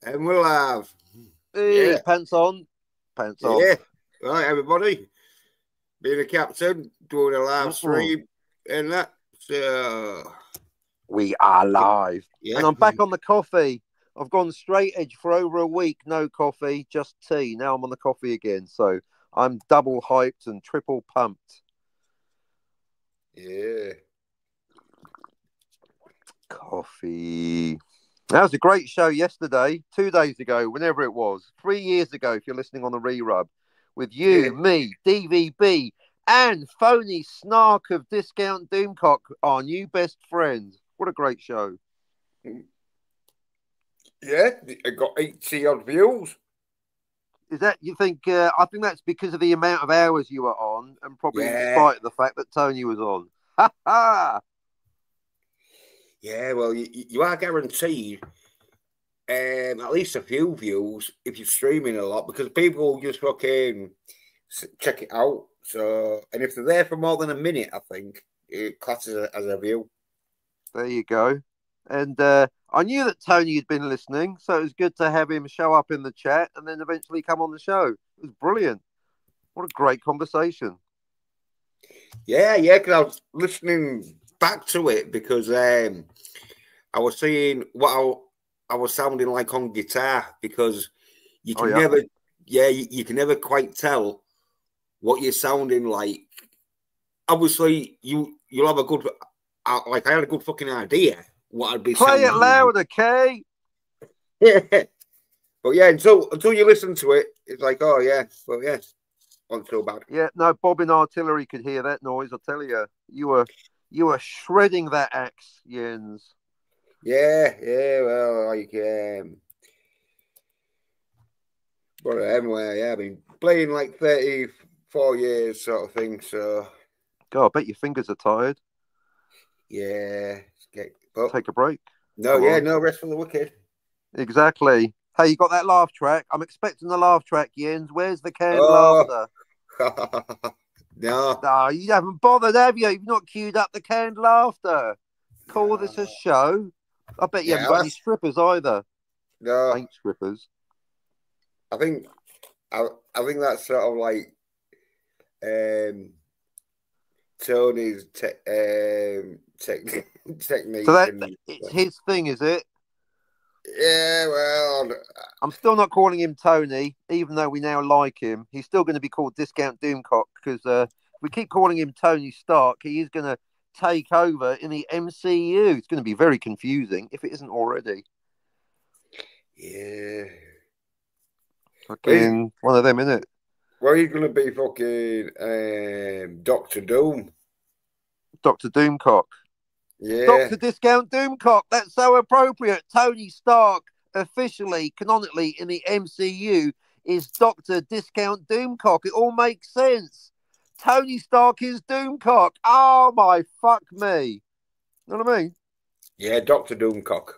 And we'll have, Hey, yeah, pants on, pants off. yeah. Right, everybody. Being a captain, doing a live Mm-mm. stream, and that. So, We are live. yeah. And I'm back on the coffee. I've gone straight edge for over a week. No coffee, just tea. Now I'm on the coffee again. So I'm double hyped and triple pumped. Yeah. Coffee. That was a great show yesterday, 2 days ago, whenever it was, 3 years ago, if you're listening on the re-rub, with Yeah. you, me, DVB, and phony snark of Discount Doomcock, our new best friend. What a great show. Yeah. I got 80 odd views. Is that, you think, I think that's because of the amount of hours you were on, and probably in Yeah. spite of the fact that Tony was on. Ha ha! Yeah. Well, you are guaranteed at least a few views if you're streaming a lot because people just fucking check it out. So, and if they're there for more than a minute, I think it classes as a view. There you go. And I knew that Tony had been listening, so it was good to have him show up in the chat and then eventually come on the show. It was brilliant. What a great conversation. Yeah, yeah, because I was listening back to it because I was seeing what I was sounding like on guitar because you Oh, can yeah. never, yeah, you can never quite tell what you're sounding like. Obviously, you'll have a good, like I had a good fucking idea what I'd be Play it sounding like. louder, Kay. Yeah, but yeah, until you listen to it, it's like, oh yeah, well yeah, not so bad. Yeah, no, Bobbin Artillery could hear that noise. I tell you, you were shredding that axe, Jens. Yeah, yeah, well, like but anyway, yeah, I've been playing like 34 years sort of thing. So, God, I bet your fingers are tired. yeah. But Take a break. no, Come yeah, on. no rest for the wicked. Exactly. Hey, you got that laugh track? I'm expecting the laugh track, Jens. Where's the canned Oh, laughter? no, No, you haven't bothered, have you? You've not queued up the canned laughter. Call this a no. show? I bet you haven't Yeah, got any that's strippers either. no. Ain't strippers. I think I, I think that's sort of like um, Tony's So technique, that and it's his thing, is it? yeah, well, I'm still not calling him Tony, even though we now like him. He's still going to be called Discount Doomcock because if we keep calling him Tony Stark, he is going to take over in the MCU. It's going to be very confusing if it isn't already. yeah. Well, Fucking one of them, isn't it? he's gonna be fucking Doctor Doom. Dr. Doomcock. Yeah, Dr. Discount Doomcock. That's so appropriate. Tony Stark, officially, canonically in the MCU, is Dr. Discount Doomcock. It all makes sense. Tony Stark is Doomcock. Oh my fuck me. You know what I mean? yeah, Doctor Doomcock.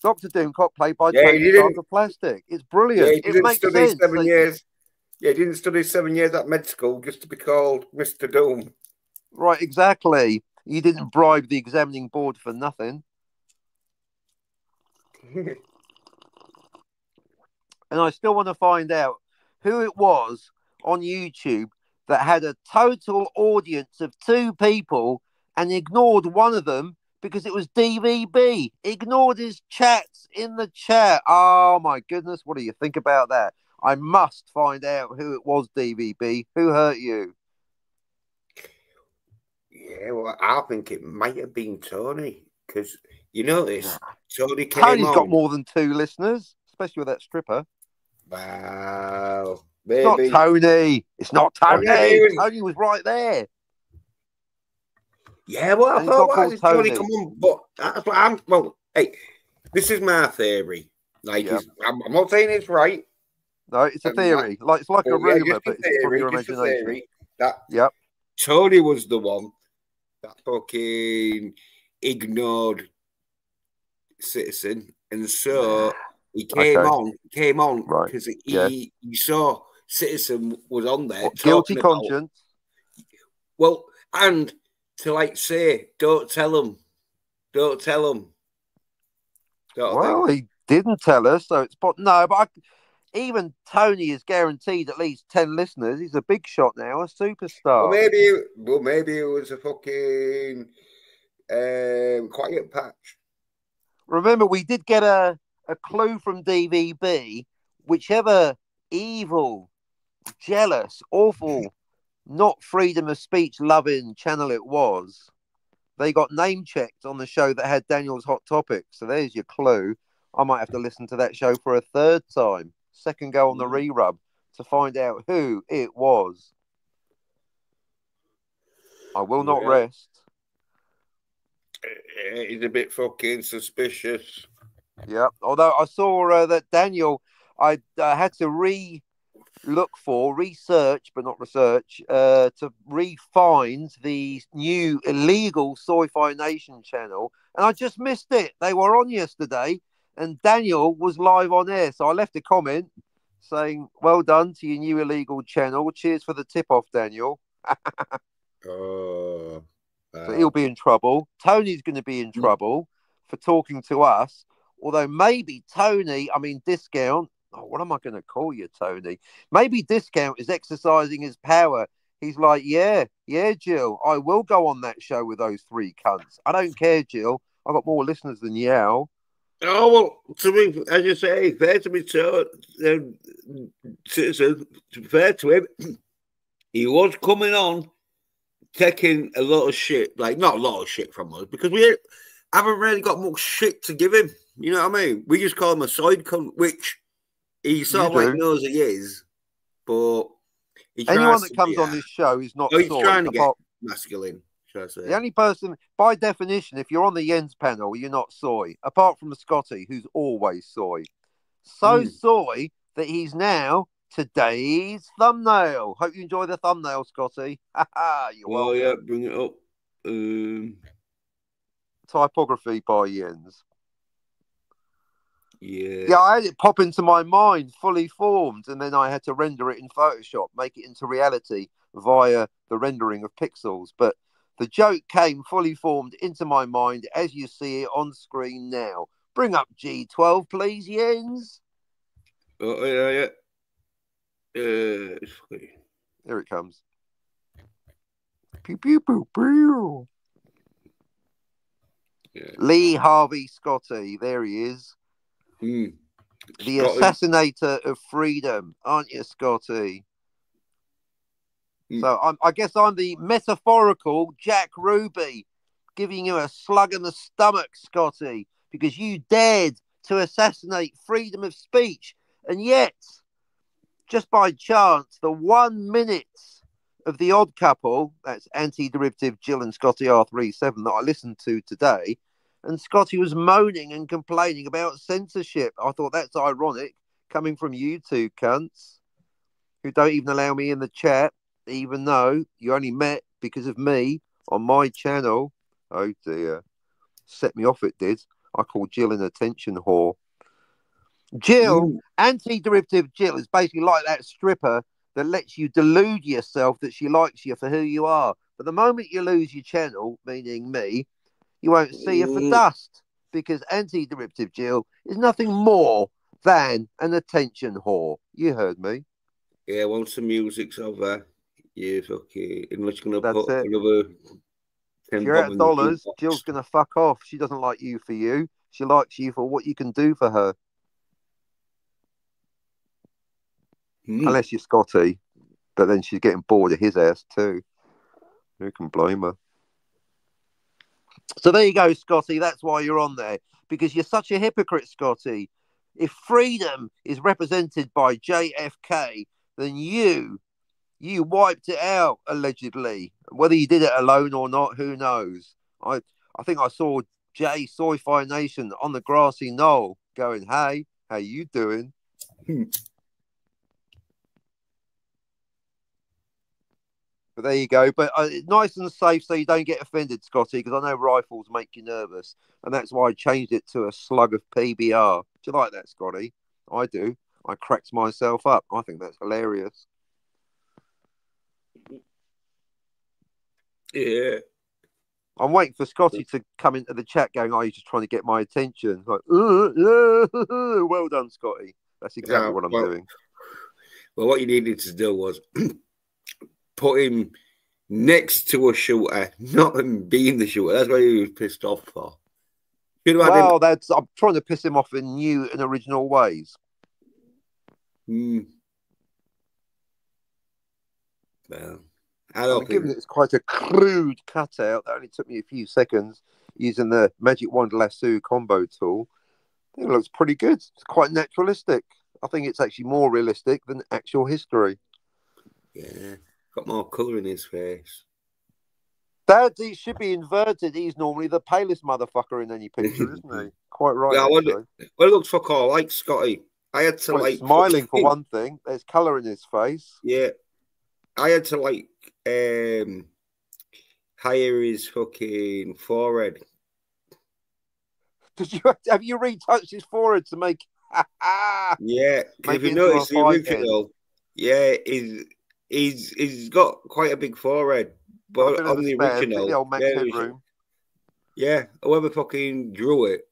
Dr. Doomcock played by Yeah, Tony Stark of Plastic. It's Yeah, brilliant. he It didn't makes study sense. 7 years. Yeah, he didn't study 7 years at med school just to be called Mister Doom. Right, exactly. You didn't bribe the examining board for nothing. And I still want to find out who it was on YouTube that had a total audience of 2 people and ignored one of them because it was DVB. Ignored his chats in the chat. Oh my goodness, what do you think about that? I must find out who it was, DVB. Who hurt you? Yeah, well, I think it might have been Tony because you notice Tony came Tony's got on. more than 2 listeners, especially with that stripper. Wow, It's not maybe. Tony. It's not Or maybe Tony. it was. Tony was right there. Yeah, well, I And he's thought, not why called did Tony come Tony. on? But that's what I'm. Well, hey, this is my theory. Like, Yeah. I'm not saying it's right. No, it's a theory. Like it's like a But yeah, rumor, but it's from your just a imagination. theory that Yep. Tony was the one that fucking ignored Citizen, and so he Okay. came on Right. because Yeah. he saw Citizen was on there What, guilty talking about conscience? well, and to like say, don't tell him, don't tell him, sort of Well, thing. Didn't tell us, so it's no. But even Tony is guaranteed at least 10 listeners. He's a big shot now, a Well, superstar. maybe it was a fucking quiet patch. Remember, we did get a clue from DVB. Whichever evil, jealous, awful, not freedom of speech loving channel it was, they got name checked on the show that had Daniel's Hot Topics. So there's your clue. I might have to listen to that show for a third time, second go on the re-rub, to find out who it was. I will not rest. He's a bit fucking suspicious. Yeah. Although I saw that Daniel, I had to research, but not research, to re-find the new illegal Sci-Fi Nation channel. And I just missed it. They were on yesterday and Daniel was live on air. So I left a comment saying, well done to your new illegal channel. Cheers for the tip-off, Daniel. Oh. So he'll be in trouble. Tony's going to be in trouble for talking to us. Although maybe Tony, Discount. Oh, what am I going to call you, Tony? Maybe Discount is exercising his power. He's like, yeah, Jill, I will go on that show with those three cunts. I don't care, Jill. I've got more listeners than you. Oh, well, as you say, fair to be told, fair to him, he was coming on taking a lot of shit, like not a lot of shit from us, because we haven't really got much shit to give him. You know what I mean? We just call him a side cunt, which he sort of like knows he is, but anyone that comes on this show is not. He's trying to get masculine. Should I say? The only person, by definition, if you're on the Jens panel, you're not soy. Apart from Scotty, who's always soy. So soy that he's now today's thumbnail. Hope you enjoy the thumbnail, Scotty. You're welcome. Yeah, bring it up. Typography by Jens. Yeah, I had it pop into my mind, fully formed, and then I had to render it in Photoshop, make it into reality via the rendering of pixels. But the joke came fully formed into my mind as you see it on screen now. Bring up G12, please, Jens. Oh, yeah. Here it comes. Pew, pew, pew, pew. Yeah. Lee Harvey Scotty. There he is. The assassinator of freedom, aren't you, Scotty? So I guess I'm the metaphorical Jack Ruby, giving you a slug in the stomach, Scotty, because you dared to assassinate freedom of speech. And yet, just by chance, the 1 minute of The Odd Couple, that's anti-derivative Jill and Scotty R37 that I listened to today, and Scotty was moaning and complaining about censorship. I thought that's ironic, coming from you two cunts, who don't even allow me in the chat, even though you only met because of me on my channel. Oh dear. Set me off, it did. I called Jill an attention whore. Jill, anti-derivative Jill, is basically like that stripper that lets you delude yourself that she likes you for who you are. But the moment you lose your channel, meaning me, you won't see her for dust, because anti-derivative Jill is nothing more than an attention whore. You heard me. Yeah, once the music's over, yeah, okay. Unless you're going to put it. another 10 if you're out of dollars, Jill's going to fuck off. She doesn't like you for you. She likes you for what you can do for her. Unless you're Scotty, but then she's getting bored of his ass too. Who can blame her? So there you go, Scotty. That's why you're on there, because you're such a hypocrite, Scotty. If freedom is represented by JFK, then you wiped it out, allegedly. Whether you did it alone or not, who knows? I think I saw Jay Sci-Fi Nation on the grassy knoll going, hey, how you doing? But there you go. But nice and safe so you don't get offended, Scotty, because I know rifles make you nervous. And that's why I changed it to a slug of PBR. Do you like that, Scotty? I do. I cracked myself up. I think that's hilarious. Yeah. I'm waiting for Scotty to come into the chat going, oh, he's just trying to get my attention. Like, yeah, well done, Scotty. That's exactly what I'm doing. Well, what you needed to do was put him next to a shooter, not him being the shooter. That's what he was pissed off for. Well, I'm trying to piss him off in new and original ways. Well, I'm giving it quite a crude cutout. That only took me a few seconds using the Magic Wand Lasso combo tool. I think it looks pretty good. It's quite naturalistic. I think it's actually more realistic than actual history. Yeah, got more colour in his face. He should be inverted. He's normally the palest motherfucker in any picture, isn't he? Quite right. Yeah, well, it looks fuck all like Scotty. I had to smiling for one thing. There's colour in his face. Yeah, I had to higher his fucking forehead. Have you retouched his forehead to make? Yeah, if you notice the original, he's got quite a big forehead, but on the original, the old Max Headroom. Yeah, whoever fucking drew it,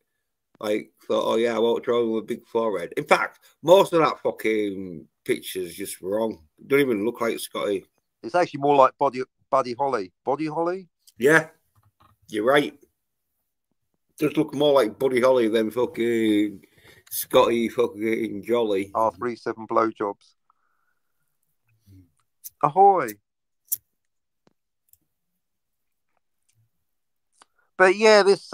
thought, oh yeah, I won't draw him with a big forehead. In fact, most of that fucking picture's just wrong. It don't even look like Scotty. It's actually more like Buddy Holly. Buddy Holly? Yeah, you're right. Just look more like Buddy Holly than fucking Scotty fucking Jolly. R37 blowjobs. Ahoy. But yeah, this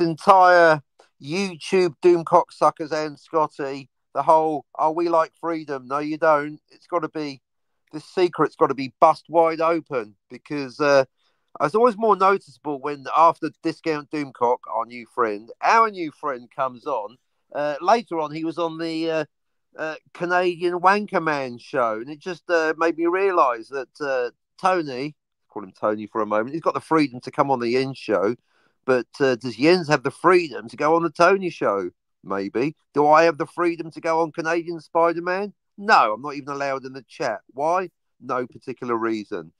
entire YouTube Doomcock suckers and Scotty, the whole, oh, we like freedom. No, you don't. It's got to be, this secret's got to be bust wide open, because it's always more noticeable when after Discount Doomcock, our new friend comes on. Later on, he was on the Canadian Wanker Man show, and it just made me realise that Tony, call him Tony for a moment, he's got the freedom to come on the Jens show, but does Jens have the freedom to go on the Tony show? Maybe. Do I have the freedom to go on Canadian Spider-Man? No, I'm not even allowed in the chat. Why? No particular reason.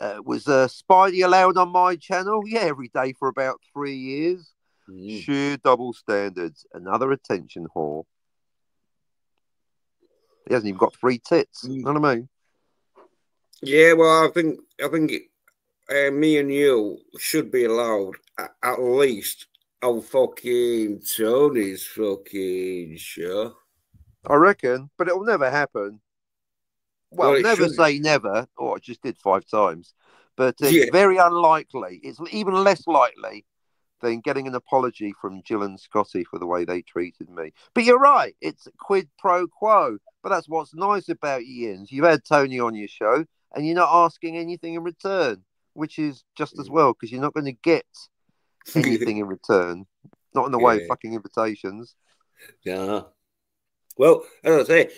Was Spidey allowed on my channel? Yeah, every day for about 3 years. Sheer double standards. Another attention whore. He hasn't even got 3 tits. You know what I mean? Yeah, well, I think me and you should be allowed at least on fucking Tony's fucking show. I reckon, but it'll never happen. Well, never say never. Oh, I just did 5 times. But it's very unlikely. It's even less likely than getting an apology from Jill and Scotty for the way they treated me. But you're right. It's quid pro quo. But that's what's nice about you, Jens. You've had Tony on your show, and you're not asking anything in return, which is just as well, because you're not going to get anything in return. Not in the way of fucking invitations. Yeah. Well, as I say,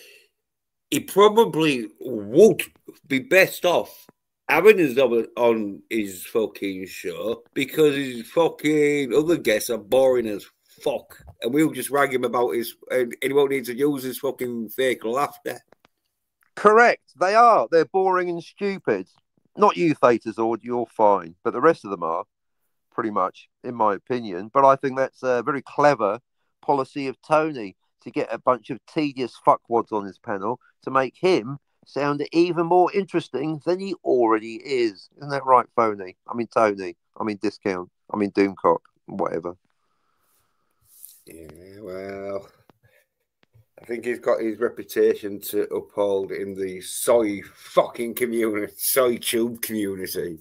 he probably would be best off having us on his fucking show, because his fucking other guests are boring as fuck, and we'll just rag him about his, and he won't need to use his fucking fake laughter. Correct. They are. They're boring and stupid. Not you, Thetasord, you're fine, but the rest of them are, pretty much, in my opinion. But I think that's a very clever policy of Tony, to get a bunch of tedious fuckwads on his panel to make him sound even more interesting than he already is. Isn't that right, Phony? I mean, Tony. I mean, Discount. I mean, Doomcock. Whatever. Yeah, well, I think he's got his reputation to uphold in the soy fucking community, soy tube community.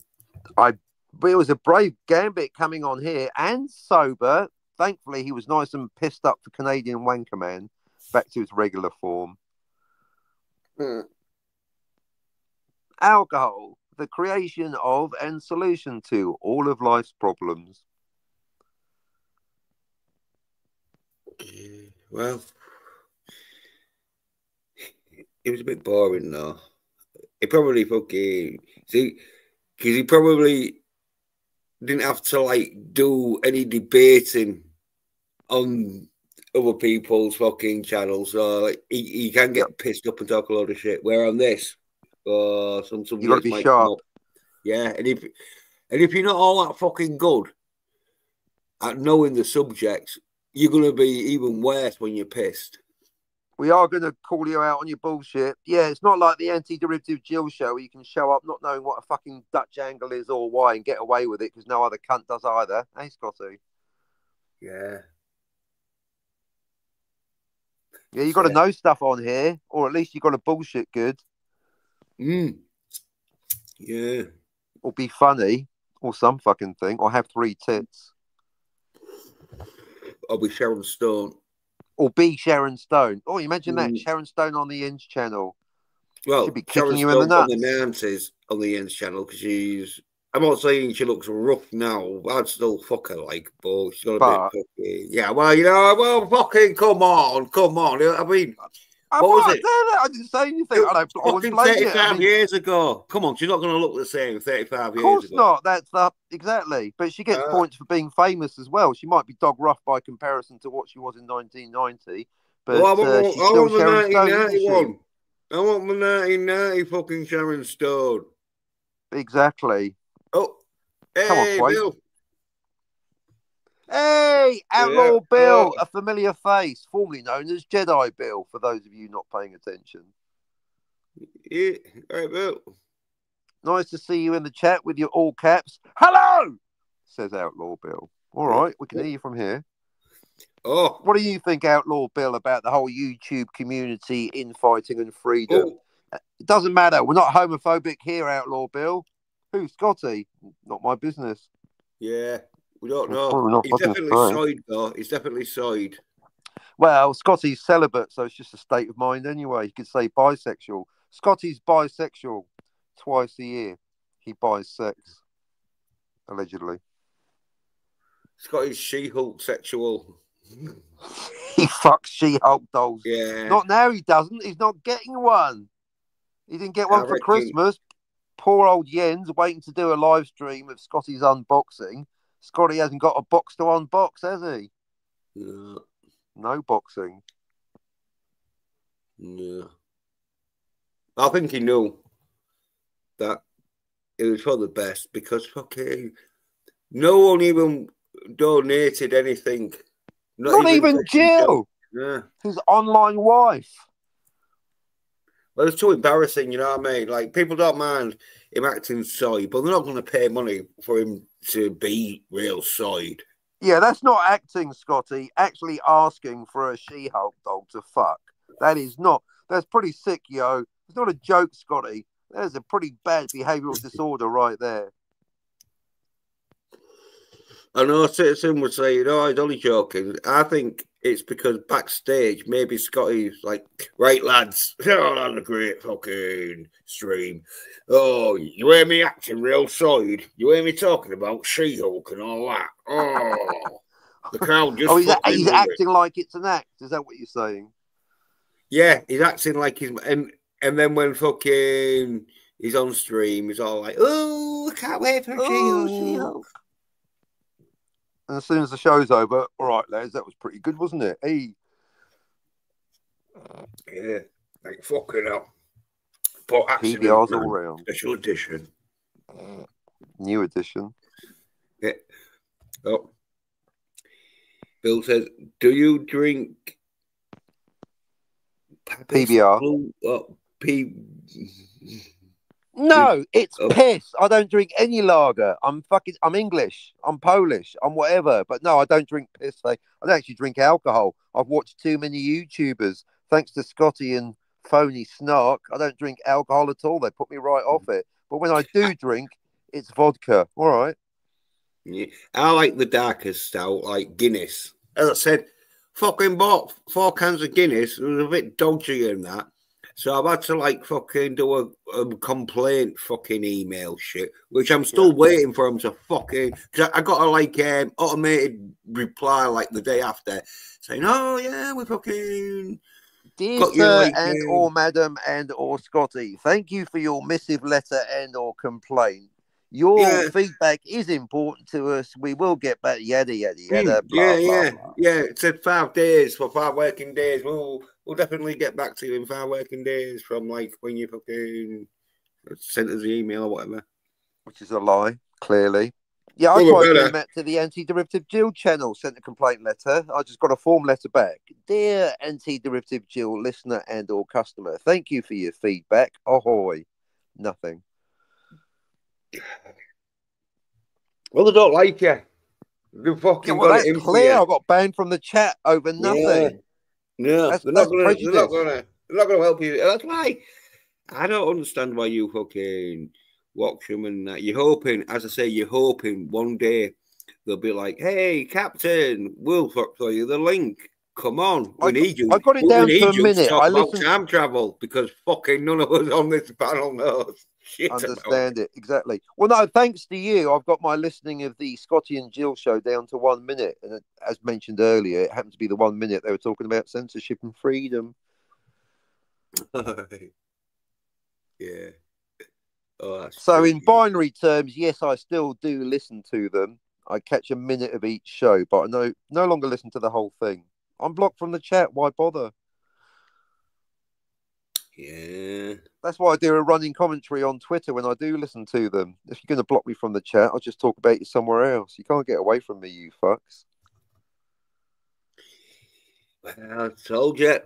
It was a brave gambit coming on here, and sober. Thankfully, he was nice and pissed up for Canadian Wanker Man, back to his regular form. Alcohol, the creation of and solution to all of life's problems. Well, it was a bit boring, though. He probably fucking... See, because he probably didn't have to, do any debating on other people's fucking channels, so he can get pissed up and talk a load of shit. Where on this, or some you got to be sharp. Yeah, and And if you're not all that fucking good at knowing the subjects, you're going to be even worse when you're pissed. We are going to call you out on your bullshit. Yeah, it's not like the anti-derivative Jill show where you can show up not knowing what a fucking Dutch angle is or why and get away with it because no other cunt does either. Hey, Scotty? Yeah. Yeah, you got to know stuff on here, or at least you got to bullshit good. Yeah. Or be funny, or some fucking thing, or have 3 tits. Or be Sharon Stone. Or be Sharon Stone. Oh, imagine that. Sharon Stone on the Inch channel. Well, she'd be Sharon kicking you in the Stone's nuts. on the 90s on the Ends channel because she's. I'm not saying she looks rough now. I'd still fuck her, like, but she's got a bit fucking. Yeah, well, fucking come on. I mean, what was it? I didn't say anything. I wasn't blaming 35 years ago. Come on, she's not going to look the same 35 years ago. Of course not. That's exactly. But she gets points for being famous as well. She might be dog rough by comparison to what she was in 1990. But she's still Sharon Stone, isn't she? I want my 1990 fucking Sharon Stone. Exactly. Oh, hey, come on, Bill. Hey, Outlaw Bill, a familiar face, formerly known as Jedi Bill, for those of you not paying attention. Yeah, all right, Bill. Nice to see you in the chat with your all caps. Hello, says Outlaw Bill. All right, we can hear you from here. Oh, what do you think, Outlaw Bill, about the whole YouTube community, infighting and freedom? It doesn't matter. We're not homophobic here, Outlaw Bill. Who, Scotty? Not my business. Yeah, we don't know. He's definitely side, though. He's definitely side. Well, Scotty's celibate, so it's just a state of mind anyway. You could say bisexual. Scotty's bisexual. Twice a year, he buys sex. Allegedly. Scotty's She-Hulk sexual. He fucks She-Hulk dolls. Yeah. Not now, he doesn't. He's not getting one. He didn't get one for Christmas. Poor old Jens waiting to do a live stream of Scotty's unboxing. Scotty hasn't got a box to unbox, has he? No. No boxing. No. I think he knew that it was for the best because fucking no one even donated anything. Not even Jill. Yeah. His online wife. Well, it's too embarrassing, you know what I mean? Like, people don't mind him acting side, but they're not going to pay money for him to be real side. Yeah, that's not acting, Scotty. Actually asking for a She-Hulk dog to fuck. That is not. That's pretty sick, yo. It's not a joke, Scotty. There's a pretty bad behavioural disorder right there. I know Citizen would say, no, he's only joking. I think it's because backstage, maybe Scotty's like, right, lads, oh, that's a great fucking stream. Oh, you hear me acting real side? You hear me talking about She-Hulk and all that? Oh, the crowd just he's acting like it's an act. Is that what you're saying? Yeah, he's acting like he's... And then when fucking he's on stream, he's all like, oh, I can't wait for She-Hulk. And as soon as the show's over, all right, lads, that was pretty good, wasn't it? Hey. Yeah, like fucking hell. But PBR's all round. Special edition. New edition. Yeah. Oh. Bill says, do you drink PBR? No, it's piss. I don't drink any lager. I'm English. I'm Polish. I'm whatever. But no, I don't drink piss. I don't actually drink alcohol. I've watched too many YouTubers. Thanks to Scotty and Phony Snark, I don't drink alcohol at all. They put me right off it. But when I do drink, it's vodka. All right. Yeah. I like the darker stout, like Guinness. As I said, fucking bought 4 cans of Guinness. It was a bit dodgy in that. So I've had to like fucking do a complaint fucking email shit, which I'm still waiting for them to fucking... Cause I got a like automated reply like the day after saying, oh yeah, we fucking... Dear sir and or madam and or Scotty, thank you for your missive letter and or complaint. Your feedback is important to us. We will get back, yada, yada, yada. Blah, blah, blah. It said 5 days for 5 working days. We'll definitely get back to you in 5 working days from like when you fucking sent us the email or whatever. Which is a lie. Clearly. Yeah, I Well, tried we're doing better. that to the Anti-Derivative Jill channel, sent a complaint letter. I just got a form letter back. Dear Anti-Derivative Jill listener and or customer, thank you for your feedback. Ahoy. Nothing. Well, they don't like you. They Yeah, fucking well, got it that's in for clear. you. I got banned from the chat over Yeah. nothing. No, That's prejudice. they're not gonna help you. That's why I don't understand why you fucking watch them and that. You're hoping, as I say, you're hoping one day they'll be like, "Hey, Captain, we'll for you the link. Come on, we need you. I got it We down to a need you to minute. talk I about listened. time travel because fucking none of us on this panel knows shit about Understand it exactly. Well, no, thanks to you, I've got my listening of the Scotty and Jill show down to 1 minute, and as mentioned earlier, it happened to be the 1 minute they were talking about censorship and freedom. it. Yeah. Oh, that's So, true. in binary terms, yes, I still do listen to them. I catch a minute of each show, but I no longer listen to the whole thing. I'm blocked from the chat. Why bother? Yeah. That's why I do a running commentary on Twitter when I do listen to them. If you're going to block me from the chat, I'll just talk about you somewhere else. You can't get away from me, you fucks. Well, I told you.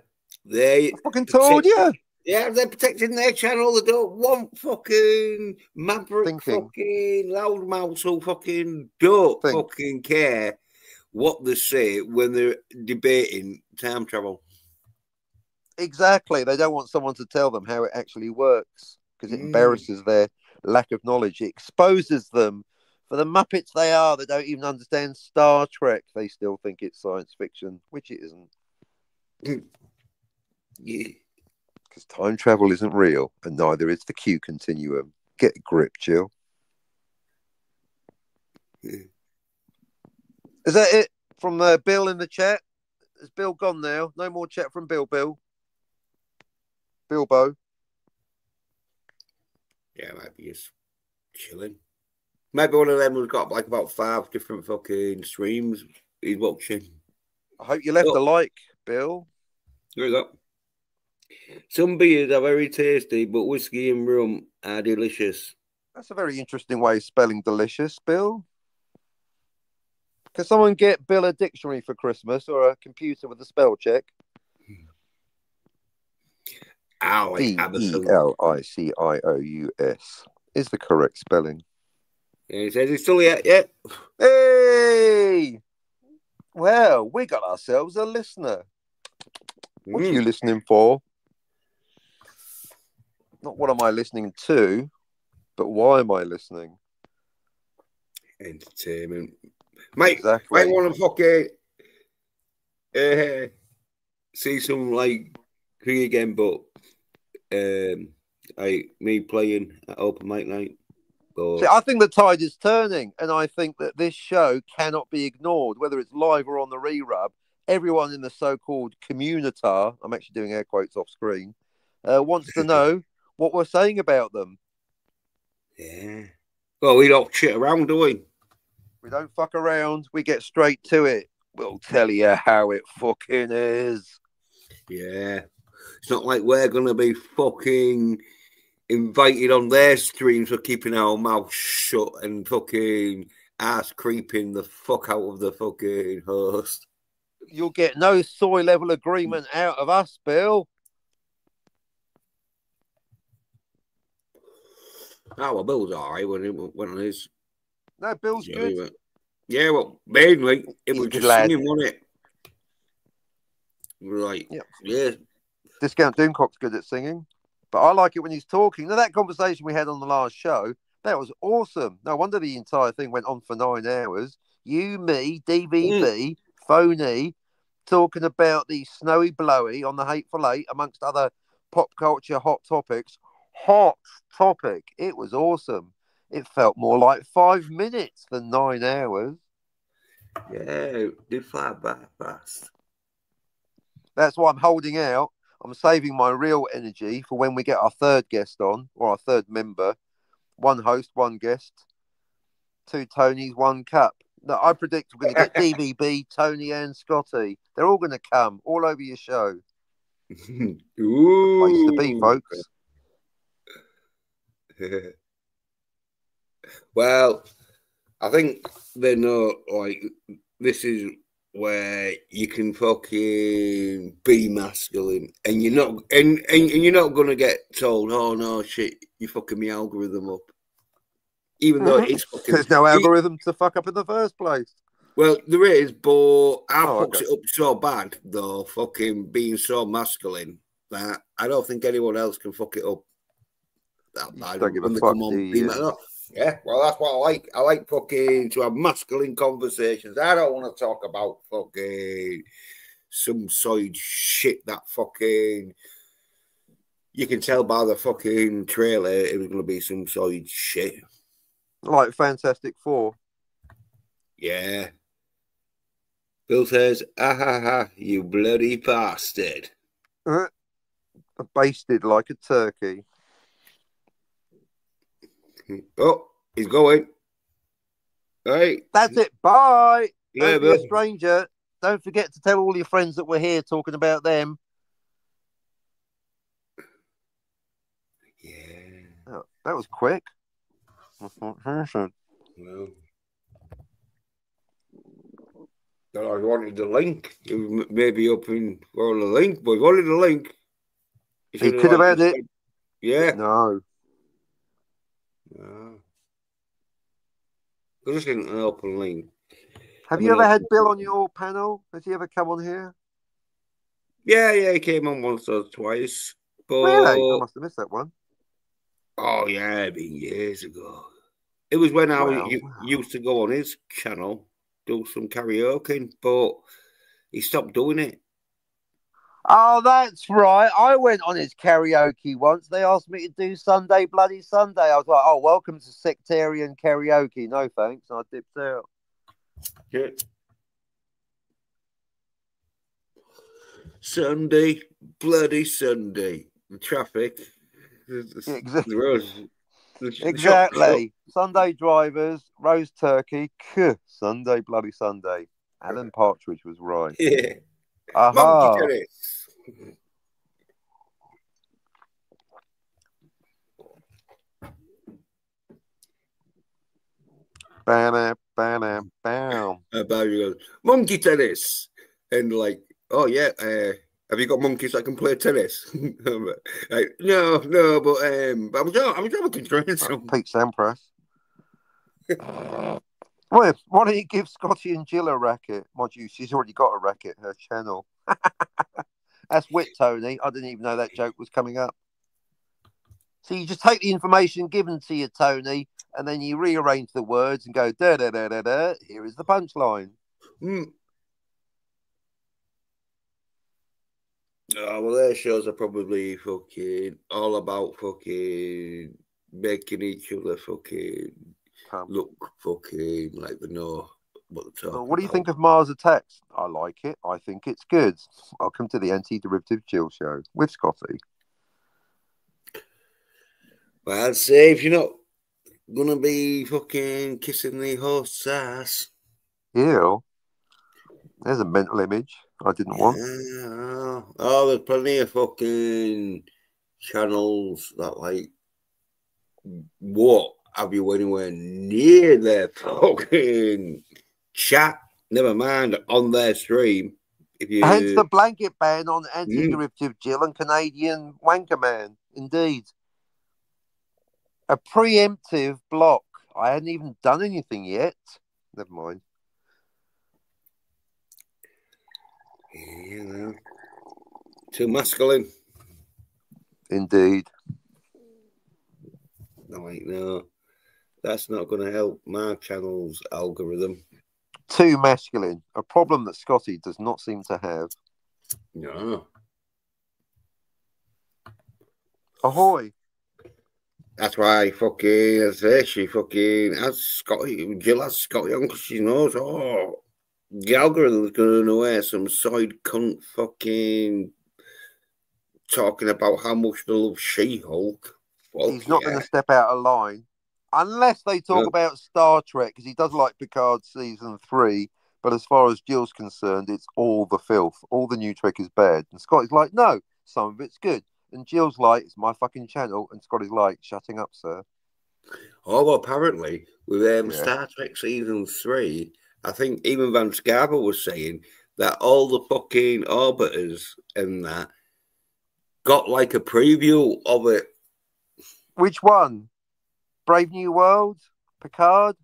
They I fucking told you. Yeah, they're protecting their channel. They don't want fucking maverick Thinking. fucking loudmouths who fucking don't Think. fucking care what they say when they're debating time travel. Exactly. They don't want someone to tell them how it actually works because it Mm. embarrasses their lack of knowledge. It exposes them for the Muppets they are. They don't even understand Star Trek. They still think it's science fiction, which it isn't. Yeah. Because time travel isn't real, and neither is the Q continuum. Get a grip, Jill. Yeah. Is that it from Bill in the chat? Is Bill gone now? No more chat from Bilbo. Yeah, might be just chilling. Maybe one of them has got like about 5 different fucking streams he's watching. I hope you left a like, Bill. There you go. Some beers are very tasty, but whiskey and rum are delicious. That's a very interesting way of spelling delicious, Bill. Can someone get Bill a dictionary for Christmas or a computer with a spell check? Delicious is the correct spelling. Yeah, he says he's still here. Yeah. Hey! Well, we got ourselves a listener. What are you listening for? Not what am I listening to, but why am I listening? Entertainment. Mate, Exactly. I want to fucking see some like Cree again, but me playing at open mic night. See, I think the tide is turning, and I think that this show cannot be ignored, whether it's live or on the re-rub. Everyone in the so-called communitar, I'm actually doing air quotes off screen, wants to know what we're saying about them. Yeah. Well, we don't shit around, do we? We don't fuck around. We get straight to it. We'll tell you how it fucking is. Yeah. It's not like we're going to be fucking invited on their streams for keeping our mouth shut and fucking ass creeping the fuck out of the fucking host. You'll get no soy level agreement out of us, Bill. Oh, well, Bill's all right when it went on his. No, Bill's good. Yeah, well, mainly it He's was a good just lad. singing, wasn't it? Right. Yeah. Discount Doomcock's good at singing, but I like it when he's talking. Now, that conversation we had on the last show, that was awesome. No wonder the entire thing went on for 9 hours. You, me, DVB, Phony, talking about the Snowy Blowy on the Hateful Eight, amongst other pop culture hot topics. Hot topic. It was awesome. It felt more like 5 minutes than 9 hours. Yeah, it did fly by fast. That's why I'm holding out. I'm saving my real energy for when we get our third guest on, or our third member. 1 host, 1 guest. 2 Tonys, 1 cup. No, I predict we're going to get DVB, Tony, and Scotty. They're all going to come all over your show. Ooh. Place to be, folks. Well, I think they know, like, this is where you can fucking be masculine, and you're not, and you're not gonna get told, "Oh no, shit, you fucking me algorithm up," even though it's fucking. There's no algorithm to fuck up in the first place. Well, there is, but I fucks Okay. it up so bad though, fucking being so masculine that I don't think anyone else can fuck it up that You just bad don't give a when they fuck, come do on. you? Yeah, well, that's what I like. I like fucking to have masculine conversations. I don't want to talk about fucking some side shit that fucking. You can tell by the fucking trailer it was going to be some side shit. Like Fantastic Four. Yeah. Bill says, ah ha ha, you bloody bastard. Basted like a turkey. Oh, he's going. Right. That's it. Bye. Yeah, Don't be a stranger. Don't forget to tell all your friends that we're here talking about them. Yeah. Oh, that was quick. Well, I wanted the link. It was maybe up in for the link, but he wanted the link. He could have had it. Yeah. No. No. I just didn't an open link. Have you ever had Bill on your panel? Has he ever come on here? Yeah, he came on once or twice. But Really? I must have missed that one. oh yeah, it'd been years ago. It was when used to go on his channel, do some karaoke, but he stopped doing it. Oh, that's right. I went on his karaoke once. They asked me to do Sunday Bloody Sunday. I was like, oh, welcome to sectarian karaoke. No thanks. And I dipped out. Yeah. Sunday, Bloody Sunday. The traffic. Exactly. The roads. Exactly. Sunday drivers, roast turkey. Sunday Bloody Sunday. Alan Partridge was right. Yeah. Aha. Monkey tennis. Bam, bam, bam. Barry goes, monkey tennis. And like, oh yeah, have you got monkeys that can play tennis? Like, no, but I'm sure we can train some. Pete Sampras. Well, why don't you give Scotty and Jill a racket? Mind you, she's already got a racket, her channel. That's wit, Tony. I didn't even know that joke was coming up. So you just take the information given to you, Tony, and then you rearrange the words and go, da da da da da. Here is the punchline. Oh, well, their shows are probably fucking all about fucking making each other fucking look fucking like they know what they're talking about. What do you think of Mars Attacks? I like it. I think it's good. Welcome to the Anti-Derivative Chill Show with Scotty. Well, I'd say if you're not gonna be fucking kissing the host's ass. Ew. There's a mental image I didn't want. Oh, there's plenty of fucking channels that like what have you anywhere near their fucking chat? Never mind on their stream. If you hence the blanket ban on Anti-Derivative Jill and Canadian Wanker Man. Indeed. A preemptive block. I hadn't even done anything yet. Never mind. You know, too masculine. Indeed. No, that's not going to help my channel's algorithm. Too masculine. A problem that Scotty does not seem to have. No. Ahoy. That's why fucking she fucking has Scotty. Jill has Scotty on because she knows. Oh, the algorithm's going to know some side cunt fucking talking about how much they love She-Hulk. He's not going to step out of line unless they talk about Star Trek, because he does like Picard season 3. But as far as Jill's concerned, it's all the filth. All the new Trek is bad. And Scotty's like, no, some of it's good. And Jill's like, it's my fucking channel. And Scotty's like, shutting up, sir. Oh, well, apparently, with Yeah. Star Trek Season 3, I think even Van Scarver was saying that all the fucking orbiters and that got like a preview of it. Which one? Brave New World? Picard?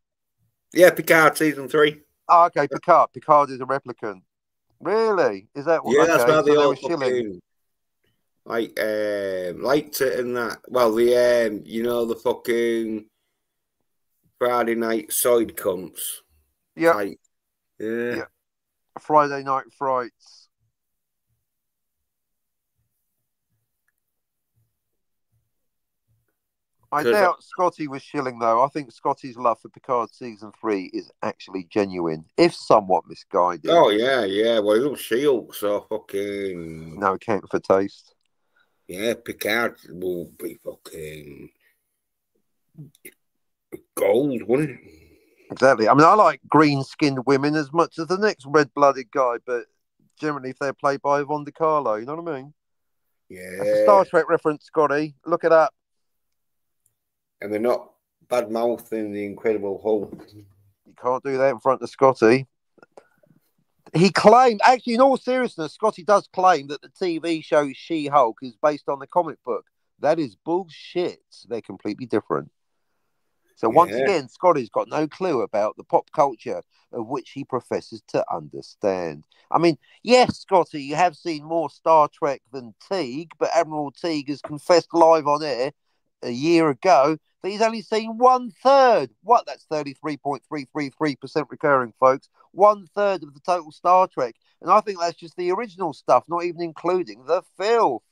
Yeah, Picard Season 3. Oh, okay, Picard. Picard is a replicant. Really? Is that what? Yeah, that's Okay, why so they they all were shilling. fucking liked it and that. Well, the fucking Friday night side cunts Yep, type. Yeah. yep. Friday Night Frights. I Because doubt Scotty was shilling though. I think Scotty's love for Picard season 3 is actually genuine, if somewhat misguided. oh yeah. Well, he loves Shield, so fucking No account for taste. yeah. Picard will be fucking gold, wouldn't it? Exactly. I mean, I like green-skinned women as much as the next red-blooded guy, but generally, if they're played by Yvonne De Carlo, you know what I mean? That's a Yeah, Star Trek reference, Scotty. Look it up. and they're not bad mouthing the Incredible Hulk. You can't do that in front of Scotty. He claimed, actually, in all seriousness, Scotty does claim that the TV show She-Hulk is based on the comic book. That is bullshit. They're completely different. So once Yeah, again, Scotty's got no clue about the pop culture of which he professes to understand. I mean, yes, Scotty, you have seen more Star Trek than Teague, but Admiral Teague has confessed live on air a year ago that he's only seen 1/3. What? That's 33.333% recurring, folks. 1/3 of the total Star Trek. And I think that's just the original stuff, not even including the filth.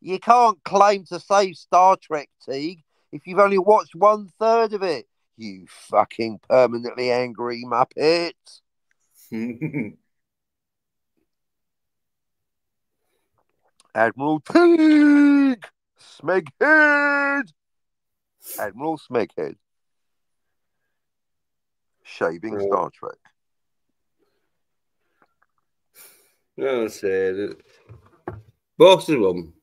You can't claim to save Star Trek, Teague, if you've only watched 1/3 of it. You fucking permanently angry muppet. Admiral Teague! Smeghead! Admiral Smeghead. Shaving Star Trek. no, say both of them.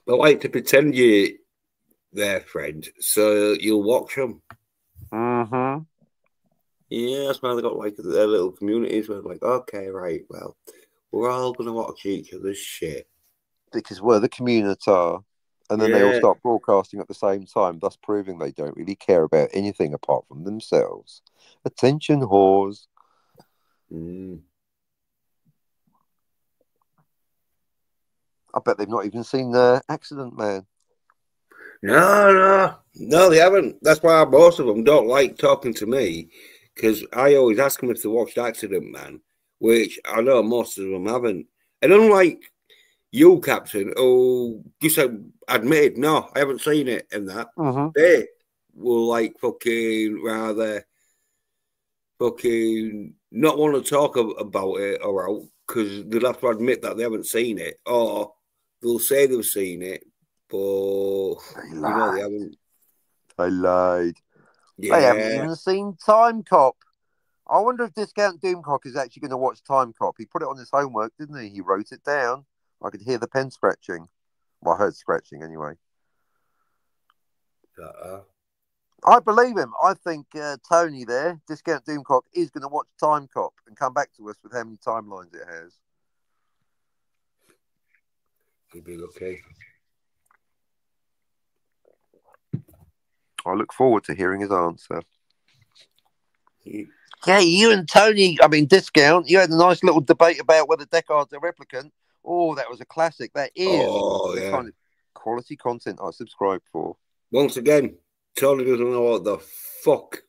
They like to pretend you're their friend, so you'll watch them. Mm-hmm. Yeah, that's why they got like their little communities where like, okay, right, well, we're all gonna watch each other's shit. Because we're the community. And then they all Yeah. start broadcasting at the same time, thus proving they don't really care about anything apart from themselves. Attention, whores. Mm. I bet they've not even seen the Accident Man. No, they haven't. That's why most of them don't like talking to me because I always ask them if they watched Accident Man, which I know most of them haven't. And unlike you, Captain, who you said admitted, no, I haven't seen it, and that Mm-hmm. they will like fucking rather fucking not want to talk about it or out because they'll have to admit that they haven't seen it, or they'll say they've seen it, but They you know they lied. haven't. They lied. They haven't Yeah. even seen Time Cop. I wonder if Discount Doomcock is actually going to watch Time Cop. He put it on his homework, didn't he? He wrote it down. I could hear the pen scratching. Well, I heard scratching anyway. I believe him. I think Tony there, Discount Doomcock, is going to watch Time Cop and come back to us with how many timelines it has. He'd be okay. I look forward to hearing his answer. Yeah, you and Tony, I mean, Discount, you had a nice little debate about whether Deckard's a replicant. Oh, that was a classic. That is the Yeah. kind of quality content I subscribe for. Once again, Tony doesn't know what the fuck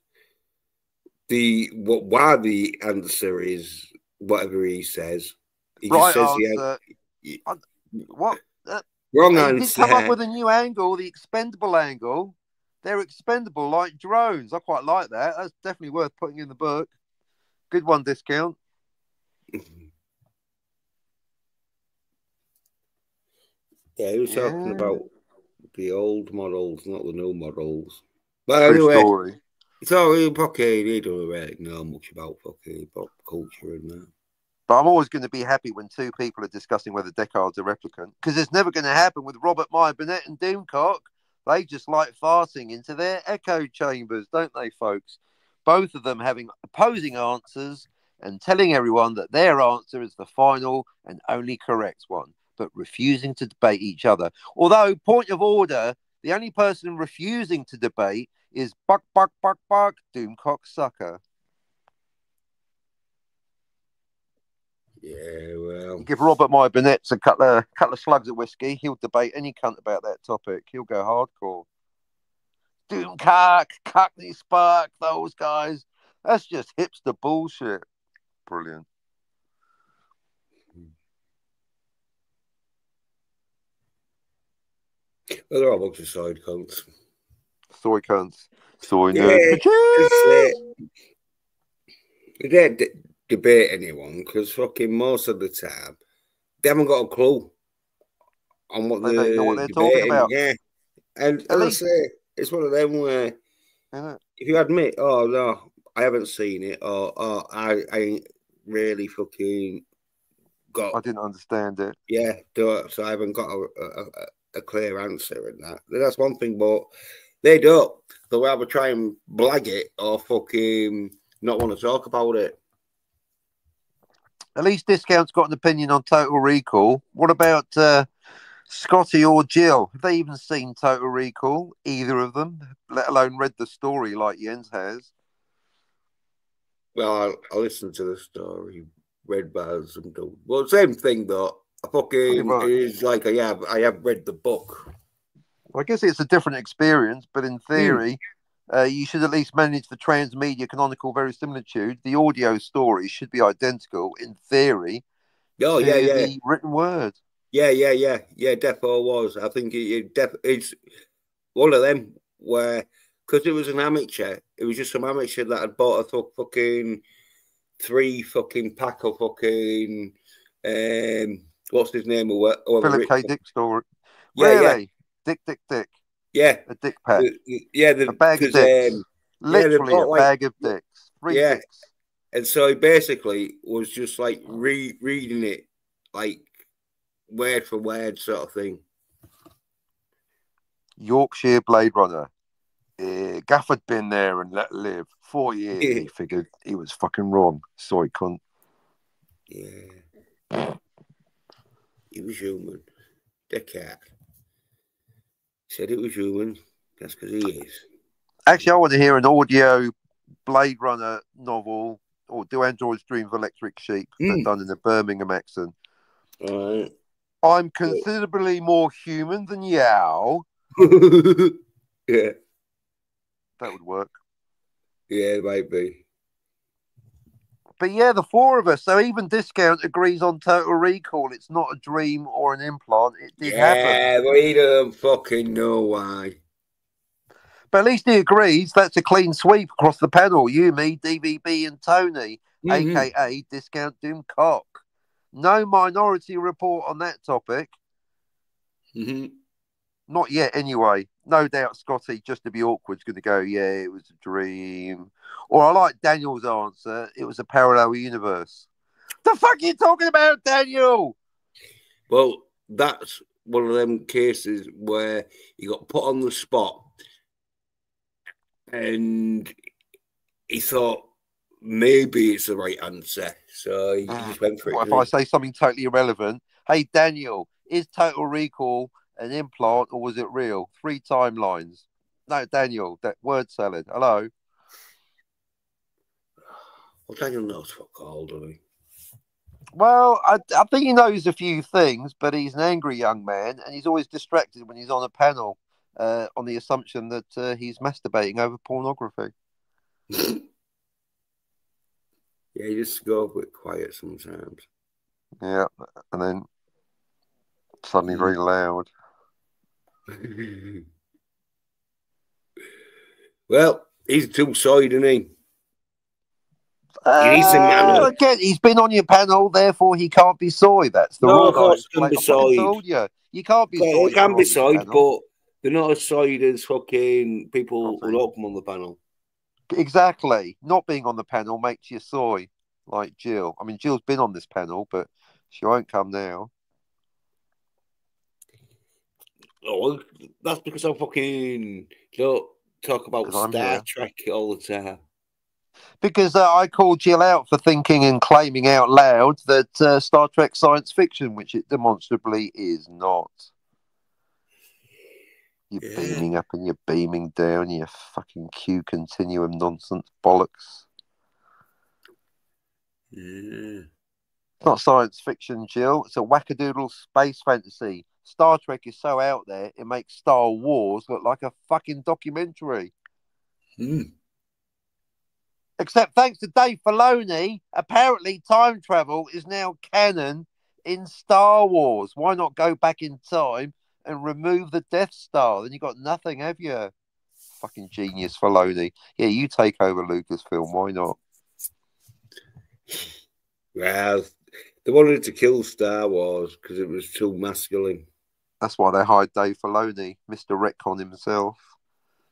why the answer is whatever he says. He Right just says answer. What? wrong He did come up answer. with a new angle, the expendable angle. They're expendable like drones. I quite like that. That's definitely worth putting in the book. Good one, Discount. Yeah, he was talking about the old models, not the new models. But True anyway, story. so fucking he don't really know much about fucking pop culture and that. But I'm always going to be happy when two people are discussing whether Deckard's a replicant, because it's never going to happen with Robert Meyer Burnett and Doomcock. They just like farting into their echo chambers, don't they, folks? Both of them having opposing answers and telling everyone that their answer is the final and only correct one, but refusing to debate each other. Although, point of order, the only person refusing to debate is Buck, Buck, Buck, Buck, Doomcock Sucker. Yeah, well. You give Robert my Burnett's a couple of slugs of whiskey, he'll debate any cunt about that topic. He'll go hardcore. Doomcock, Cockney Spark, those guys. That's just hipster bullshit. Brilliant. Well, they're all bunch of side cunts. Soy cunts. Soy Yeah, nerds. they don't debate anyone because fucking most of the time they haven't got a clue on what They don't know what they're they're talking debating. about. Yeah, and as I say, it's one of them where if you admit, oh no, I haven't seen it, or oh, I ain't really fucking got. I didn't understand it. Yeah, so I haven't got a clear answer in that. That's one thing, but they don't. They'll rather try and blag it or fucking not want to talk about it. At least Discount's got an opinion on Total Recall. What about Scotty or Jill? Have they even seen Total Recall? Either of them, let alone read the story like Jens has. Well, I listened to the story, read by some dude. Well, same thing though. I fucking is like I have read the book. Well, I guess it's a different experience, but in theory, you should at least manage the transmedia canonical verisimilitude. The audio story should be identical in theory. Oh yeah, the written word. Yeah. Defo was. I think it's one of them where because it was an amateur, it was just some amateur that had bought a fucking 3 fucking pack of fucking what's his name or Philip K. Dick story. Yeah, really? Yeah. Dick. Yeah. A dick pack. A bag of dicks. Literally a bag of dicks. 3 dicks. And so he basically was just like reading it like word for word sort of thing. Yorkshire Blade Runner. Gafford been there and let live 4 years. And he figured he was fucking wrong. Soy cunt. Yeah. He was human. The cat. Said it was human. That's because he is. Actually, I want to hear an audio Blade Runner novel or Do Androids Dream of Electric Sheep done in a Birmingham accent. All right. I'm considerably more human than Yao. Yeah. That would work. Yeah, it might be. But yeah, the 4 of us. So even Discount agrees on Total Recall. It's not a dream or an implant. It did happen. Yeah, we don't fucking know why. But at least he agrees. That's a clean sweep across the panel. You, me, DVB and Tony, a.k.a. Discount Doom Cock. No minority report on that topic. Not yet, anyway. No doubt Scotty, just to be awkward, is going to go, yeah, it was a dream. Or I like Daniel's answer. It was a parallel universe. The fuck are you talking about, Daniel? Well, that's one of them cases where he got put on the spot and he thought maybe it's the right answer. So he just went for it. What if I say something totally irrelevant? Hey, Daniel, is Total Recall an implant or was it real? 3 timelines. No, Daniel, that word salad. Hello. Well, Daniel knows fuck all, doesn't he? Well, I think he knows a few things, but he's an angry young man and he's always distracted when he's on a panel on the assumption that he's masturbating over pornography. Yeah, you just go a bit quiet sometimes. Yeah, and then suddenly very loud. Well, he's too side, isn't he? He needs to man up. Again, he's been on your panel, therefore he can't be soy. That's the rule. Of course, can be soy. Told you, you can't be soy. It can be soy, but they're not as soy as fucking people who don't come on the panel. Exactly. Not being on the panel makes you soy, like Jill. I mean, Jill's been on this panel, but she won't come now. Oh, that's because I fucking don't talk about 'Cause I'm Star here. Trek all the time. Because I called Jill out for thinking and claiming out loud that Star Trek science fiction, which it demonstrably is not. You're Yeah. beaming up and you're beaming down, you fucking Q continuum nonsense bollocks. Yeah. It's not science fiction, Jill. It's a wackadoodle space fantasy. Star Trek is so out there, it makes Star Wars look like a fucking documentary. Except thanks to Dave Filoni, apparently time travel is now canon in Star Wars. Why not go back in time and remove the Death Star? Then you got nothing, have you? Fucking genius, Filoni. Yeah, you take over Lucasfilm. Why not? Well, they wanted to kill Star Wars because it was too masculine. That's why they hired Dave Filoni, Mr. Retcon himself.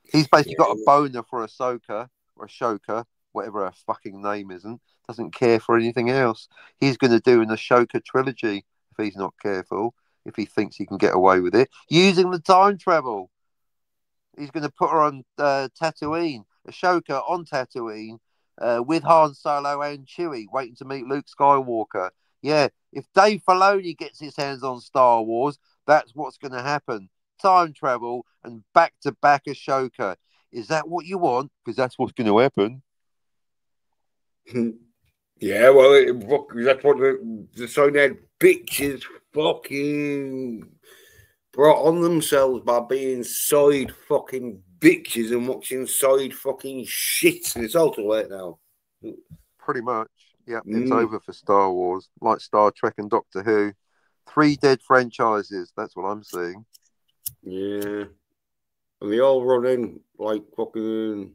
He's basically got a boner for Ahsoka or Ashoka, whatever her fucking name isn't. Doesn't care for anything else. He's going to do an Ashoka trilogy if he's not careful. If he thinks he can get away with it, using the time travel. He's going to put her on Tatooine, Ashoka on Tatooine, with Han Solo and Chewie, waiting to meet Luke Skywalker. Yeah, if Dave Filoni gets his hands on Star Wars, that's what's going to happen. Time travel and back-to-back Ashoka. Is that what you want? Because that's what's going to happen. Yeah, well, that's what the so-called bitches fucking brought on themselves by being side fucking bitches and watching side fucking shit. And it's all too late now. Pretty much. Yeah, it's over for Star Wars, like Star Trek and Doctor Who. 3 dead franchises. That's what I'm seeing. Yeah. And they all run in like fucking...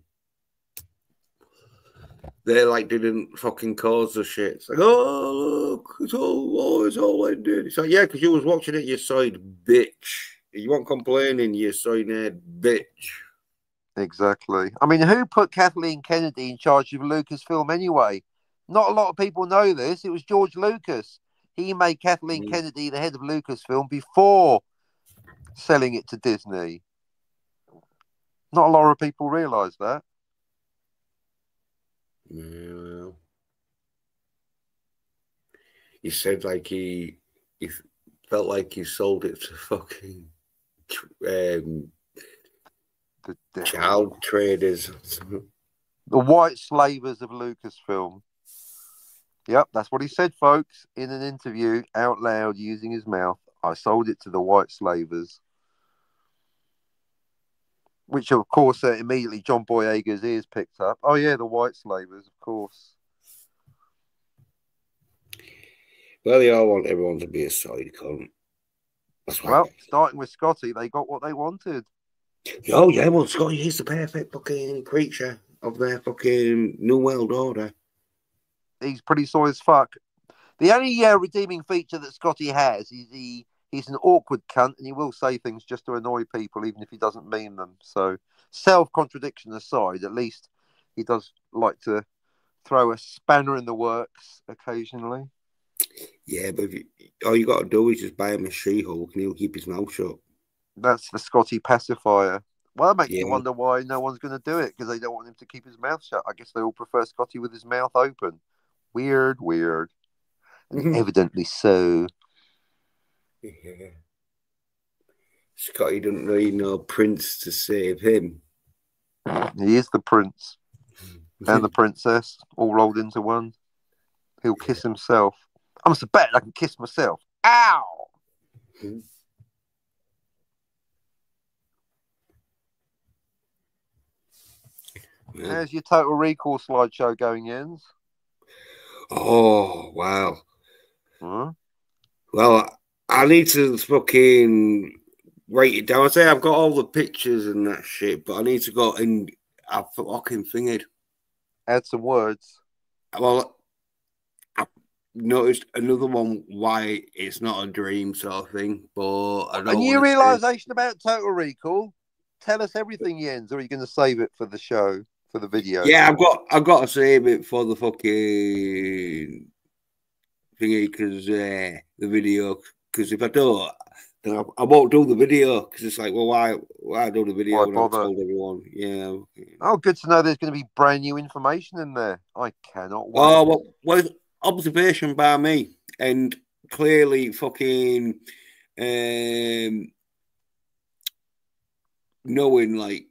They like didn't fucking cause the shit. It's like, oh, look, it's all ended. It's like, yeah, because you was watching it, you side bitch. You weren't complaining, you side bitch. Exactly. I mean, who put Kathleen Kennedy in charge of Lucasfilm anyway? Not a lot of people know this. It was George Lucas. He made Kathleen Kennedy the head of Lucasfilm before selling it to Disney. Not a lot of people realise that. Yeah. He said like he felt like he sold it to fucking child traders. The white slavers of Lucasfilm. Yep, that's what he said, folks, in an interview out loud using his mouth. I sold it to the white slavers. Which, of course, immediately John Boyega's ears picked up. Oh, yeah, the white slavers, of course. Well, they all want everyone to be a side cunt. Well, starting with Scotty, they got what they wanted. Oh, yeah, well, Scotty is the perfect fucking creature of their fucking New World Order. He's pretty sore as fuck. The only redeeming feature that Scotty has is he's an awkward cunt and he will say things just to annoy people, even if he doesn't mean them. So, self-contradiction aside, at least he does like to throw a spanner in the works occasionally. Yeah, but all you got to do is just buy him a She-Hulk and he'll keep his mouth shut. That's the Scotty pacifier. Well, that makes you wonder why no one's going to do it, because they don't want him to keep his mouth shut. I guess they all prefer Scotty with his mouth open. Weird. And evidently so. Yeah. Scotty doesn't need no prince to save him. He is the prince. And the princess, all rolled into one. He'll kiss himself. I'm so bad I can kiss myself. Ow! How's your Total Recall slideshow going, Jens? Oh, wow. Huh? Well, I need to fucking write it down. I say I've got all the pictures and that shit, but I need to go and I've fucking thingied. Add some words. Well, I noticed another one why it's not a dream sort of thing, but I don't. A new realization about Total Recall. Tell us everything, Jens, or are you going to save it for the show, for the video? Yeah, I've got to save it for the fucking thingy because the video. Because if I don't, then I won't do the video because it's like, well, why do the video Why when I've bother? told everyone? Yeah. Oh, good to know there's going to be brand new information in there. I cannot wait. Oh, well, observation by me, and clearly fucking knowing like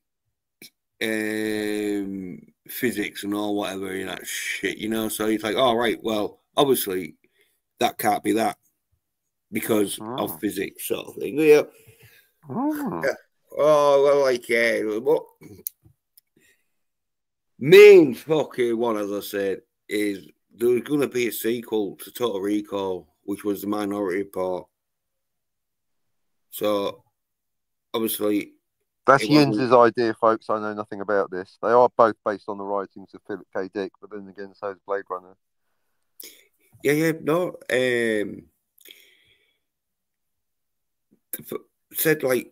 physics and all whatever, you know, shit, you know. So it's like, all right, well, obviously that can't be that because of physics, sort of thing. Yeah. Yeah. Oh, well, like, yeah, what main fucking one, as I said, is there's going to be a sequel to Total Recall, which was the Minority Report. So, obviously, that's Jens's idea, folks. I know nothing about this. They are both based on the writings of Philip K. Dick, but then again, so is Blade Runner. Yeah, no. Said like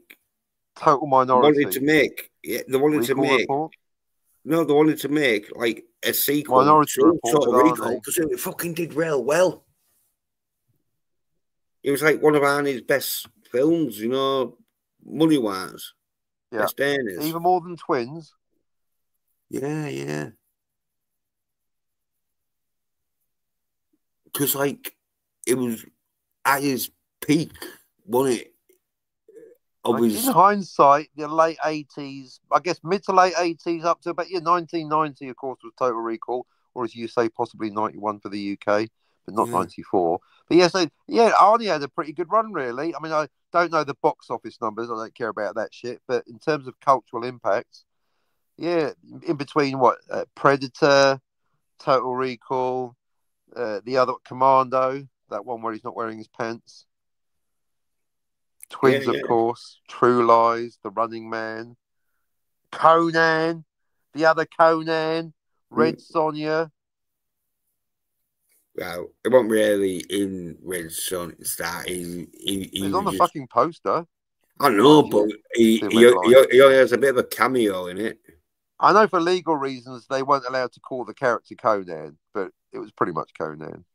Total Minority. Wanted to make, yeah, they wanted Recall to make. Report? No, they wanted to make like a sequel Minority to Report Total with Recall Arnie. because it fucking did real well. It was like one of Arnie's best films, you know, money wise. Yeah. Best earners. Even more than Twins. Yeah, yeah. Because like it was at his peak, wasn't it? In hindsight, the late 80s, I guess mid to late 80s up to about 1990, of course, was Total Recall, or as you say, possibly 91 for the UK, but not 94. But Arnie had a pretty good run, really. I mean, I don't know the box office numbers. I don't care about that shit. But in terms of cultural impact, yeah, in between Predator, Total Recall, the other Commando, that one where he's not wearing his pants. Twins, of course, True Lies, The Running Man, Conan, the other Conan, Red Sonja. Well, it wasn't really in Red Sonja. He was on the fucking poster. I know, but he only has a bit of a cameo in it. I know for legal reasons they weren't allowed to call the character Conan, but it was pretty much Conan.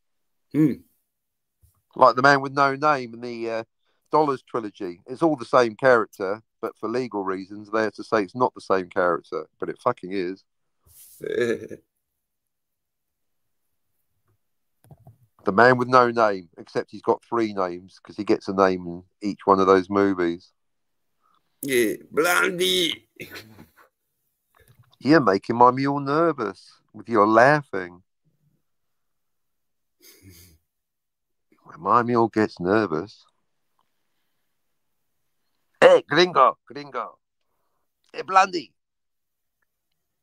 Like the man with no name in the Dollars trilogy. It's all the same character, but for legal reasons, they had to say it's not the same character, but it fucking is. The man with no name, except he's got 3 names because he gets a name in each one of those movies. Yeah, Blondie. You're making my mule nervous with your laughing. When my mule gets nervous. Hey, gringo. Hey, Blondie.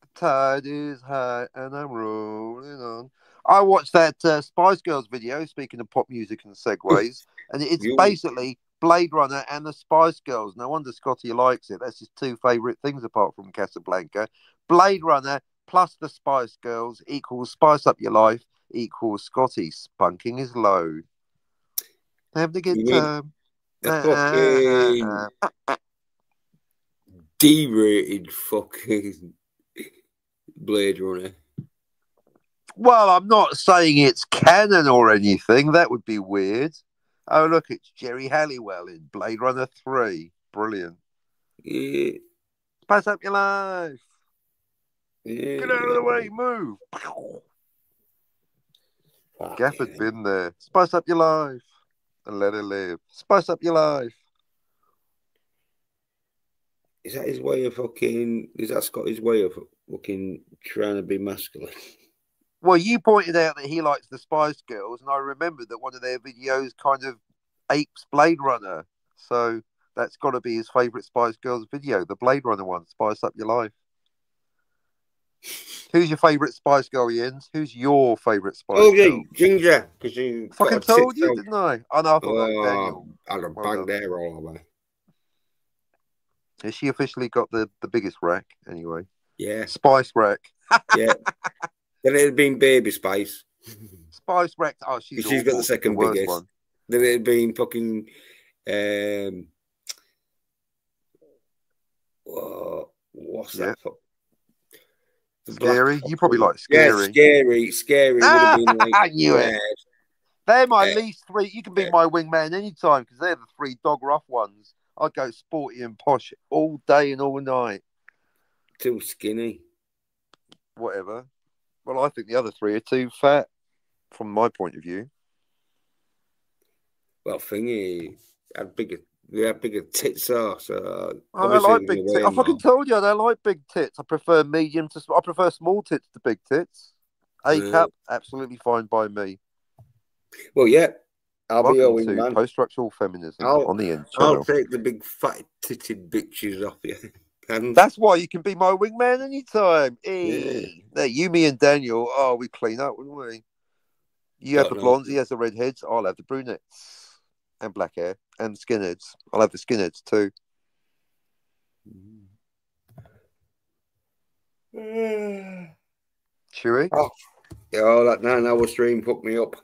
The tide is high and I'm rolling on. I watched that Spice Girls video, speaking of pop music and segues, and it's basically Blade Runner and the Spice Girls. No wonder Scotty likes it. That's his 2 favourite things apart from Casablanca. Blade Runner plus the Spice Girls equals Spice Up Your Life equals Scotty spunking his load. Have a good time. A fucking D-rated fucking Blade Runner. Well, I'm not saying it's canon or anything. That would be weird. Oh, look, it's Jerry Halliwell in Blade Runner 3. Brilliant. Yeah. Spice up your life. Yeah. Get out of the way. Move. Gaff had been there. Spice up your life and let it live. Spice up your life. Is that his way of fucking... Is that Scotty's way of fucking trying to be masculine? Well, you pointed out that he likes the Spice Girls, and I remembered that one of their videos kind of apes Blade Runner. So that's got to be his favourite Spice Girls video, the Blade Runner one, Spice Up Your Life. Who's your favourite Spice Girl, Jens? Who's your favourite Spice Girl? Okay, Ginger. Because you fucking told you, didn't I? I know, I thought that was Daniel. I had a bang there all over. Has she officially got the biggest rack, anyway? Yeah. Spice rack. Yeah. Then it had been Baby Spice. Spice rack. Oh, she's got the second biggest one. Then it had been fucking... what's that? Scary? You probably like Scary. Yeah, Scary would have been like... I knew it. They're my least three. You can be my wingman anytime because they're the three dog rough ones. I go sporty and posh all day and all night. Too skinny. Whatever. Well, I think the other three are too fat, from my point of view. Well, thingy they had bigger tits, so I don't obviously like big tits. I fucking told you I don't like big tits. I prefer I prefer small tits to big tits. A cup, absolutely fine by me. Well, yeah, I'll be your Welcome to wingman. Post-structural feminism on the End I'll channel. take the big fat titted bitches off you. And That's why you can be my wingman anytime. Hey, yeah. You, me, and Daniel. Oh, we clean up, wouldn't we? You have the blondes, he has the redheads. I'll have the brunettes and black hair and skinheads. I'll have the skinheads too. Should we? Oh, that 9-hour stream put me up.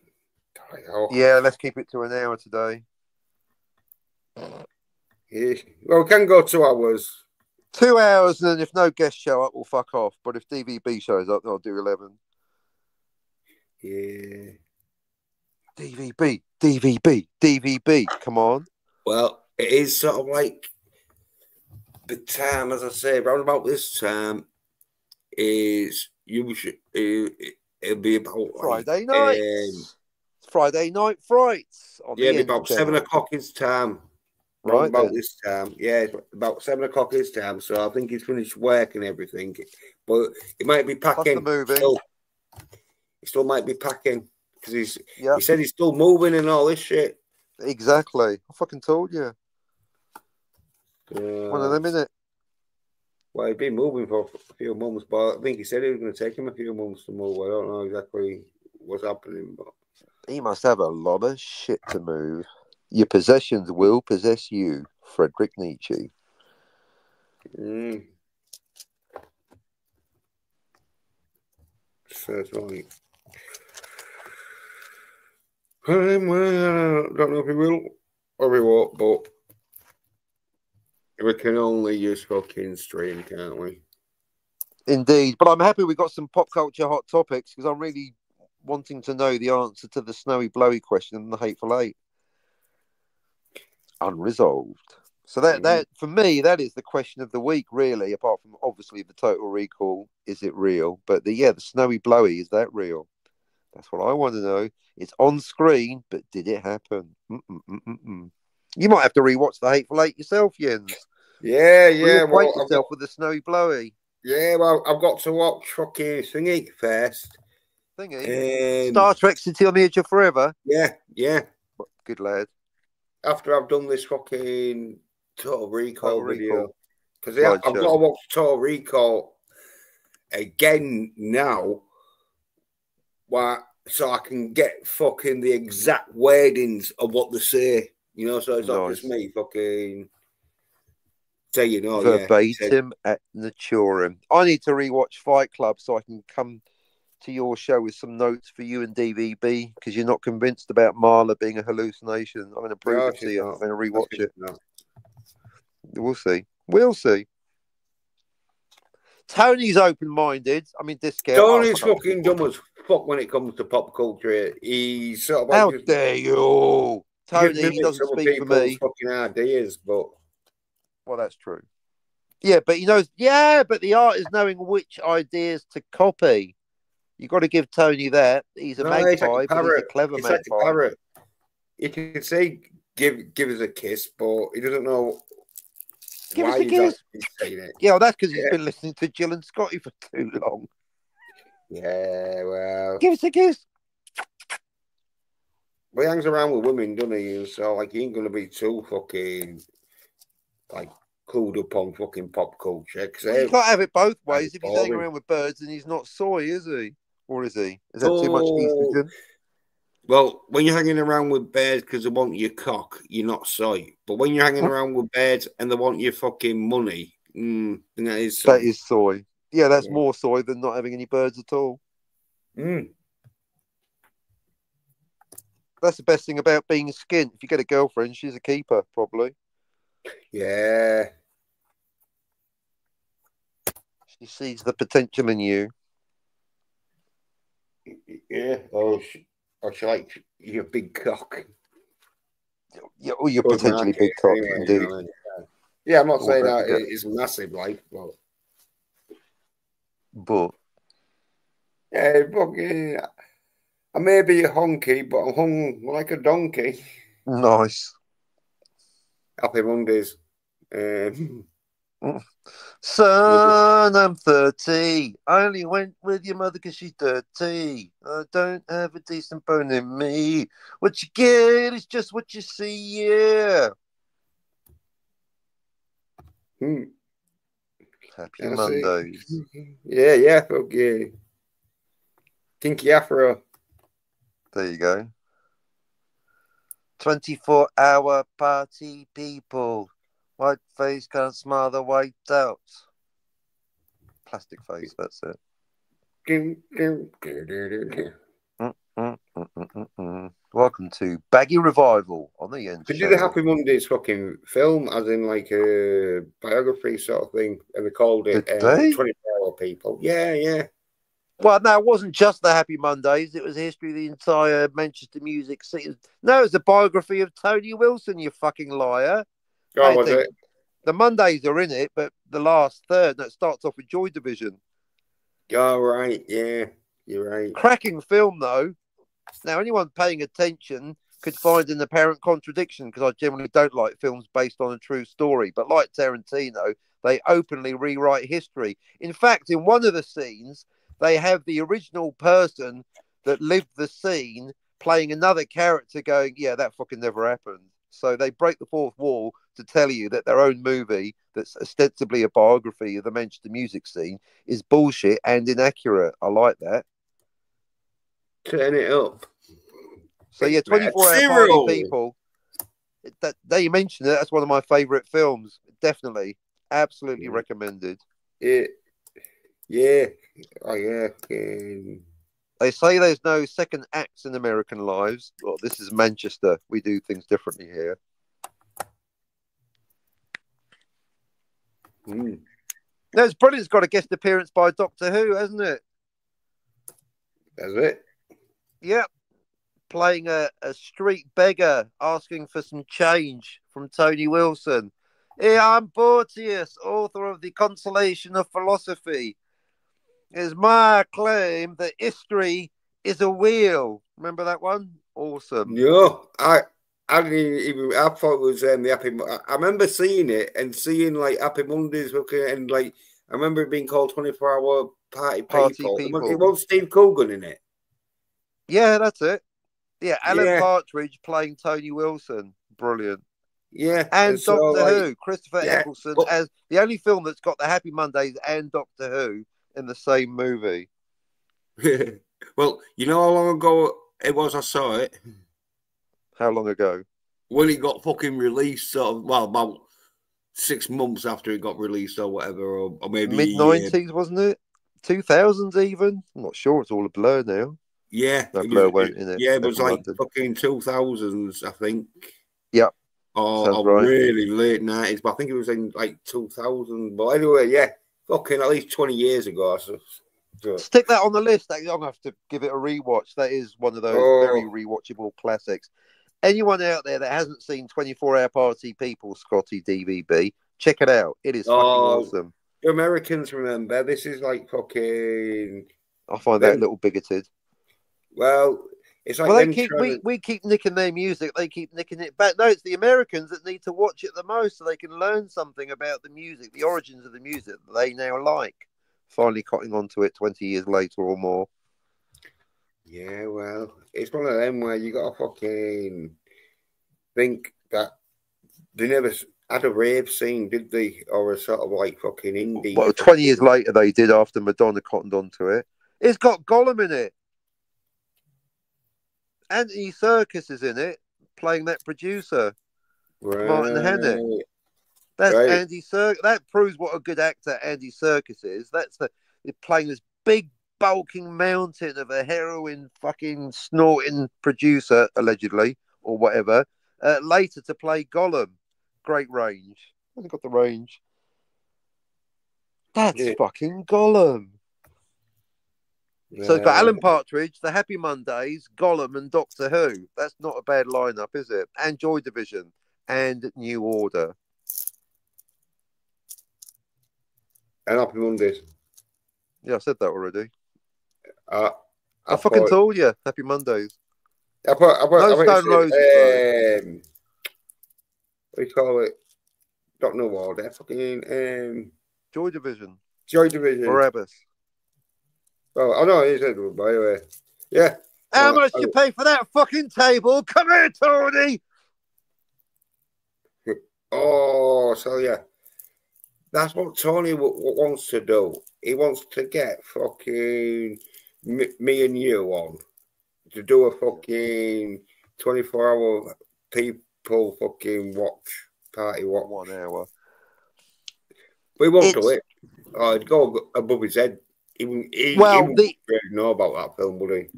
Yeah, let's keep it to an hour today. Yeah. Well, we can go 2 hours. 2 hours, and then if no guests show up, we'll fuck off. But if DVB shows up, then I'll do 11. Yeah. DVB. Come on. Well, it is sort of like the time, as I say, around about this time is usually it'll be about Friday night. Friday night frights. Yeah, it'll be about 7 o'clock his time. Right about this time. Yeah, about 7 o'clock his time. So I think he's finished work and everything. But he might be packing. He still might be packing because he said he's still moving and all this shit. Exactly. I fucking told you. One of them, innit? Well, he'd been moving for a few months, but I think he said it was going to take him a few months to move. I don't know exactly what's happening, but he must have a lot of shit to move. Your possessions will possess you, Friedrich Nietzsche. Certainly. I don't know if he will or he won't, but we can only use fucking stream, can't we? Indeed. But I'm happy we got some pop culture hot topics because I'm really wanting to know the answer to the snowy blowy question and the hateful eight. Unresolved. So that for me, that is the question of the week, really, apart from obviously the total recall. Is it real? But the snowy blowy, is that real? That's what I want to know. It's on screen, but did it happen? You might have to rewatch the Hateful Eight yourself, Jens. Yeah. Reacquaint yourself with the snowy blowy. Yeah, well, I've got to watch fucking Thingy first. Star Trek City on the Edge of Forever? Yeah. Good lad. After I've done this fucking Total Recall video. Because I've got to watch Total Recall again now. So I can get fucking the exact wordings of what they say. You know, so it's not just me fucking saying, verbatim at naturam. I need to rewatch Fight Club so I can come to your show with some notes for you and DVB because you're not convinced about Marla being a hallucination. I'm going to prove it to you. I'm going to rewatch it. We'll see. Tony's open-minded. I mean, this guy. Tony's fucking dumb as fuck when it comes to pop culture. He's sort of like, how dare you, Tony? He doesn't speak for me. Fucking ideas, but well, that's true. Yeah, but he knows. Yeah, but the art is knowing which ideas to copy. You got to give Tony that. He's a magpie, but he's a clever magpie. Like a parrot. You can say give us a kiss, but he doesn't know. Give us a kiss. Yeah, well, that's because he's been listening to Jill and Scotty for too long. Yeah, well. Give us a kiss. Well, he hangs around with women, doesn't he? So, like, he ain't going to be too fucking, like, clued up on fucking pop culture. Well, you can't have it both ways. If he's hanging around with birds, then he's not soy, is he? Or is he? Is that too much estrogen? Well, when you're hanging around with birds because they want your cock, you're not soy. But when you're hanging around with birds and they want your fucking money, then that is soy. That is soy. Yeah, that's more soy than not having any birds at all. That's the best thing about being skint. If you get a girlfriend, she's a keeper, probably. Yeah. She sees the potential in you. Yeah. Or she like your big cock. You're Good potentially market, big cock, anyway, you indeed. know what I mean? Yeah, I'm not Or saying don't that forget. it's massive, like, But yeah, fucking, I may be a honky, but I'm hung like a donkey. nice. Happy Mondays. Um, Son, I'm 30. I only went with your mother because she's dirty. I don't have a decent bone in me. What you get is just what you see, yeah. Happy I see. Mondays. Yeah, fuck yeah. Kinky Afro. There you go. 24-hour party people. White face can't smile the white out. Plastic face, that's it. Welcome to Baggy Revival on the End They did a Channel. Happy Mondays fucking film, as in like a biography sort of thing, and they called it Did they? 24 Hour People. Yeah. Well, no, it wasn't just the Happy Mondays. It was history of the entire Manchester music scene. No, it's a biography of Tony Wilson, you fucking liar. Oh, was it? The Mondays are in it, but the last third, that starts off with Joy Division. Oh, right. Yeah, you're right. Cracking film, though. Now, anyone paying attention could find an apparent contradiction, because I generally don't like films based on a true story. But like Tarantino, they openly rewrite history. In fact, in one of the scenes, they have the original person that lived the scene playing another character going, yeah, that fucking never happened. So they break the fourth wall to tell you that their own movie, that's ostensibly a biography of the Manchester music scene, is bullshit and inaccurate. I like that. Turn it up. So yeah, 24-hour party people. That you mentioned it. That's one of my favourite films. Definitely, absolutely recommended. Yeah. Oh, yeah. They say there's no second acts in American lives. Well, this is Manchester. We do things differently here. No, it's brilliant. It's got a guest appearance by Doctor Who, hasn't it? That's it. Yep. Playing a street beggar asking for some change from Tony Wilson. Here, I'm Porteous, author of The Consolation of Philosophy. It's my claim that history is a wheel. Remember that one? Awesome. No, I didn't even. I thought it was the Happy. I remember seeing it and seeing like Happy Mondays, and like I remember it being called 24 Hour Party People. It was Steve Coogan in it. Yeah, that's it. Yeah, Alan Partridge playing Tony Wilson. Brilliant. Yeah. And so, Doctor Who, Christopher Eccleston, as the only film that's got the Happy Mondays and Doctor Who in the same movie. Well, you know how long ago it was I saw it? How long ago? When it got fucking released, sort of, well, about 6 months after it got released or whatever, or maybe mid-90s, wasn't it? 2000s even? I'm not sure. It's all a blur now. Yeah, no, Blur weren't in it. Yeah, it was like London. Fucking 2000s, I think. Yep. Or right. really late 90s, but I think it was in like 2000. But anyway, yeah, fucking at least 20 years ago. So. Stick that on the list. I'm going to have to give it a rewatch. That is one of those very rewatchable classics. Anyone out there that hasn't seen 24-Hour Party People, Scotty DVB, check it out. It is fucking awesome. The Americans remember. This is like fucking... I find that a little bigoted. Well, it's like we keep nicking their music. They keep nicking it back. No, it's the Americans that need to watch it the most so they can learn something about the music, the origins of the music that they now like. Finally cotting onto it 20 years later or more. Yeah, well, it's one of them where you got to fucking think that they never had a rave scene, did they? Or a sort of like fucking indie. Well, 20 years later they did after Madonna cottoned onto it. It's got Gollum in it. Anthony Serkis is in it, playing that producer, Martin Hannett. That's right. Andy Serkis. That proves what a good actor Andy Serkis is. He's playing this big, bulking mountain of a heroin fucking snorting producer, allegedly, or whatever, later to play Gollum. Great range. I've got the range. That's fucking Gollum. So it's got Alan Partridge, The Happy Mondays, Gollum, and Doctor Who. That's not a bad lineup, is it? And Joy Division and New Order. And Happy Mondays. Yeah, I said that already. I fucking told you. Happy Mondays. No Stone Roses, though. What do you call it? Not New Order. Fucking Joy Division. Joy Division. Barabbas. Oh, I know he said, by the way. Yeah. How much you pay for that fucking table? Come here, Tony. Oh, so yeah. That's what Tony wants to do. He wants to get fucking me and you on to do a fucking 24-hour people fucking party watch. 1 hour. But he won't do it. Oh, it'd go above his head. He wouldn't really know about that film, would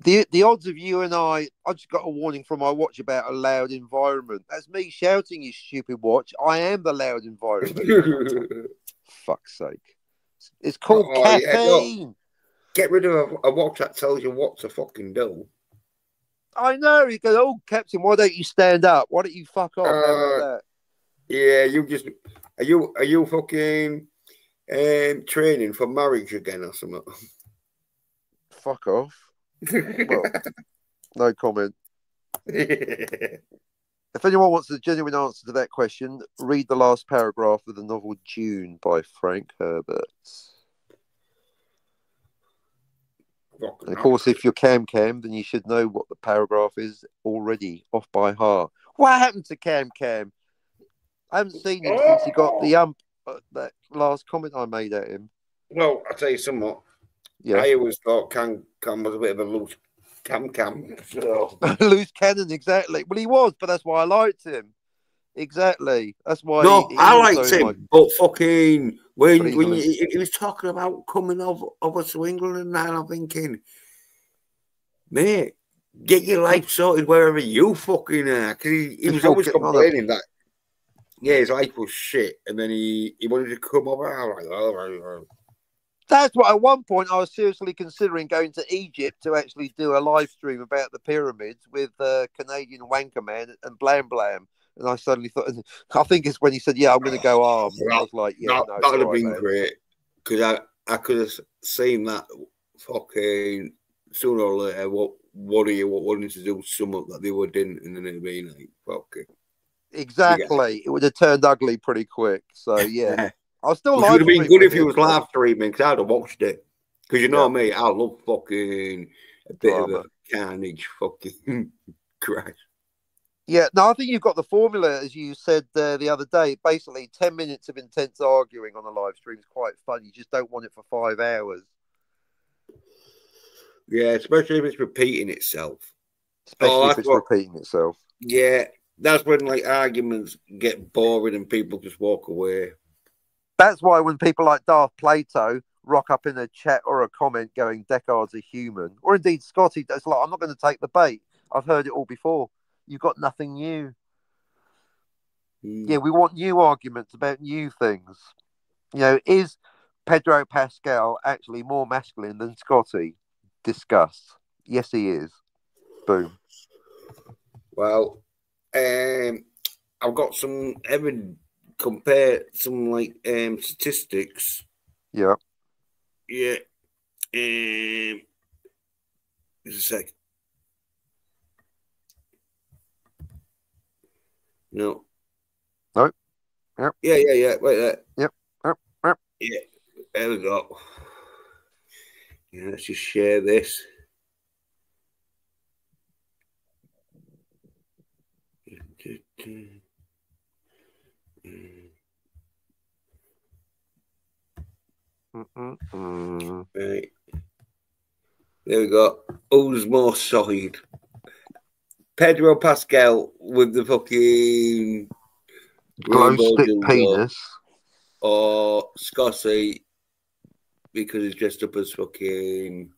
he? The odds of you and I just got a warning from my watch about a loud environment. That's me shouting, you stupid watch. I am the loud environment. Fuck's sake. It's called caffeine. Yeah, get rid of a watch that tells you what to fucking do. I know. He goes, oh, Captain, why don't you stand up? Why don't you fuck off? How about that? Yeah, you just... Are you fucking training for marriage again or something? Fuck off. Well, no comment. If anyone wants a genuine answer to that question, read the last paragraph of the novel Dune by Frank Herbert. And of course, if you're Cam, then you should know what the paragraph is already off by heart. What happened to Cam? I haven't seen him since he got the that last comment I made at him. Well, I'll tell you something. Yeah. I always thought Cam was a bit of a loose Cam. So. Loose cannon, exactly. Well, he was, but that's why I liked him. Exactly. That's why. No, I liked him, but fucking when he was talking about coming over to England and that, I'm thinking, mate, get your life sorted wherever you fucking are. Because he was always complaining that, yeah, his life was shit, and then he wanted to come over. I was like, all right. That's what, at one point, I was seriously considering going to Egypt to actually do a live stream about the pyramids with Canadian Wanker Man and Blam Blam. And I suddenly thought, I think it's when he said, yeah, I'm going to go armed. I was like, yeah, that would have been great. Because I could have seen that fucking sooner or later, what are you wanting to do something that they didn't, and then it'd be like, fuck it. Exactly. It would have turned ugly pretty quick. So, yeah. I still like it. Would have been good if he was live streaming, because I'd have watched it. Because you know me, I love fucking a bit of a carnage fucking crash. Yeah, no, I think you've got the formula, as you said the other day. Basically, 10 minutes of intense arguing on a live stream is quite fun. You just don't want it for 5 hours. Yeah, especially if it's repeating itself. Especially if it's repeating itself. Yeah, that's when like arguments get boring and people just walk away. That's why when people like Darth Plato rock up in a chat or a comment going, Deckard's a human, or indeed Scotty, it's like, I'm not going to take the bait. I've heard it all before. You've got nothing new. Yeah, we want new arguments about new things. You know, is Pedro Pascal actually more masculine than Scotty? Discuss. Yes, he is. Boom. Well, I've got some compare some like statistics. Yeah. Yeah. Just a sec. No. No. Yep. Yeah. Wait there. Yep. Yeah. There we go. Yeah, let's just share this. Right. There we go. Who's more solid? Pedro Pascal with the fucking glow stick penis, or Scotty because he's dressed up as fucking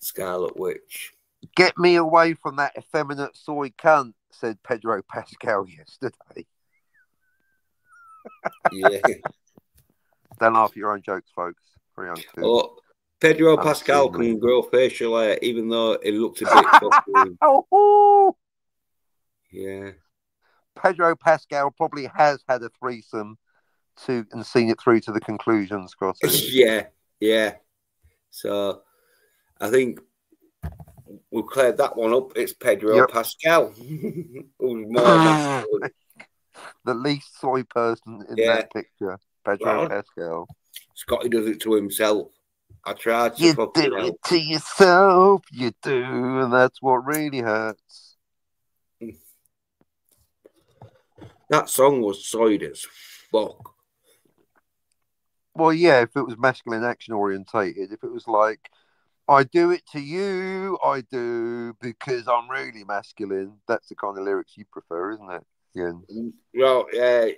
Scarlet Witch. Get me away from that effeminate soy cunt, said Pedro Pascal yesterday. Yeah. Don't laugh at your own jokes, folks. 302. Oh, Pedro Oh, Pascal excuse me. can grow facial hair, even though it looks a bit fucking. Oh, Yeah. Pedro Pascal probably has had a threesome and seen it through to the conclusion, Scotty. Yeah. Yeah. So I think we've cleared that one up. It's Pedro Yep. Pascal. Who's more masculine. The least soy person in Yeah. that picture, Pedro Well, Pascal. Scotty does it to himself. I tried to You fucking do help. it to yourself, you do, and that's what really hurts. That song was soid as fuck. Well, yeah, if it was masculine action orientated, if it was like, I do it to you, I do because I'm really masculine, that's the kind of lyrics you prefer, isn't it, Jens? Well, yeah,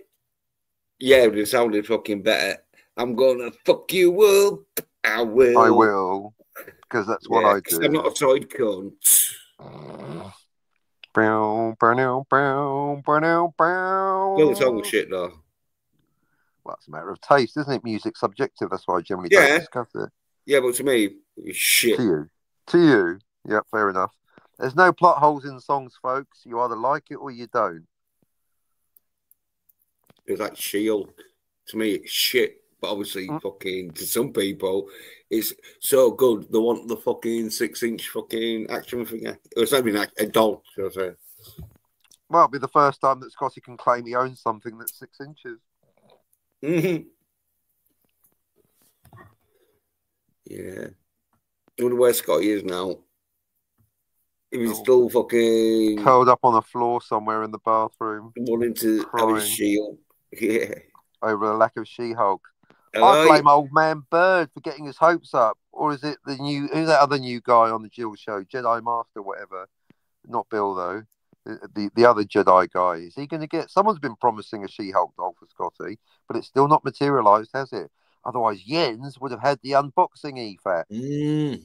it sounded fucking better. I'm gonna fuck you up. I will. I will, because that's what I because I'm not a do. soid cunt. Bow, bow, bow, bow, Well, the song bow. was shit though. Well, it's a matter of taste, isn't it? Music's subjective. That's why I generally don't Yeah, discuss it. yeah, but to me, it was shit. To you. To you. Yep, fair enough. There's no plot holes in songs, folks. You either like it or you don't. It was like Shield. To me, it's shit. But obviously, fucking to some people, it's so good. They want the fucking 6-inch fucking action figure. It's not even a doll, should I say? Well, it'll be the first time that Scotty can claim he owns something that's 6 inches. Mm-hmm. Yeah. I wonder where Scotty is now. If he's still fucking curled up on the floor somewhere in the bathroom, wanting to have his shield. Yeah. Over the lack of She-Hulk. Hello? I blame old man Bird for getting his hopes up. Or is it who's that other new guy on the Jill show? Jedi Master, whatever. Not Bill, though. The other Jedi guy. Is he going to get... Someone's been promising a She-Hulk doll for Scotty, but it's still not materialised, has it? Otherwise, Jens would have had the unboxing EFAT.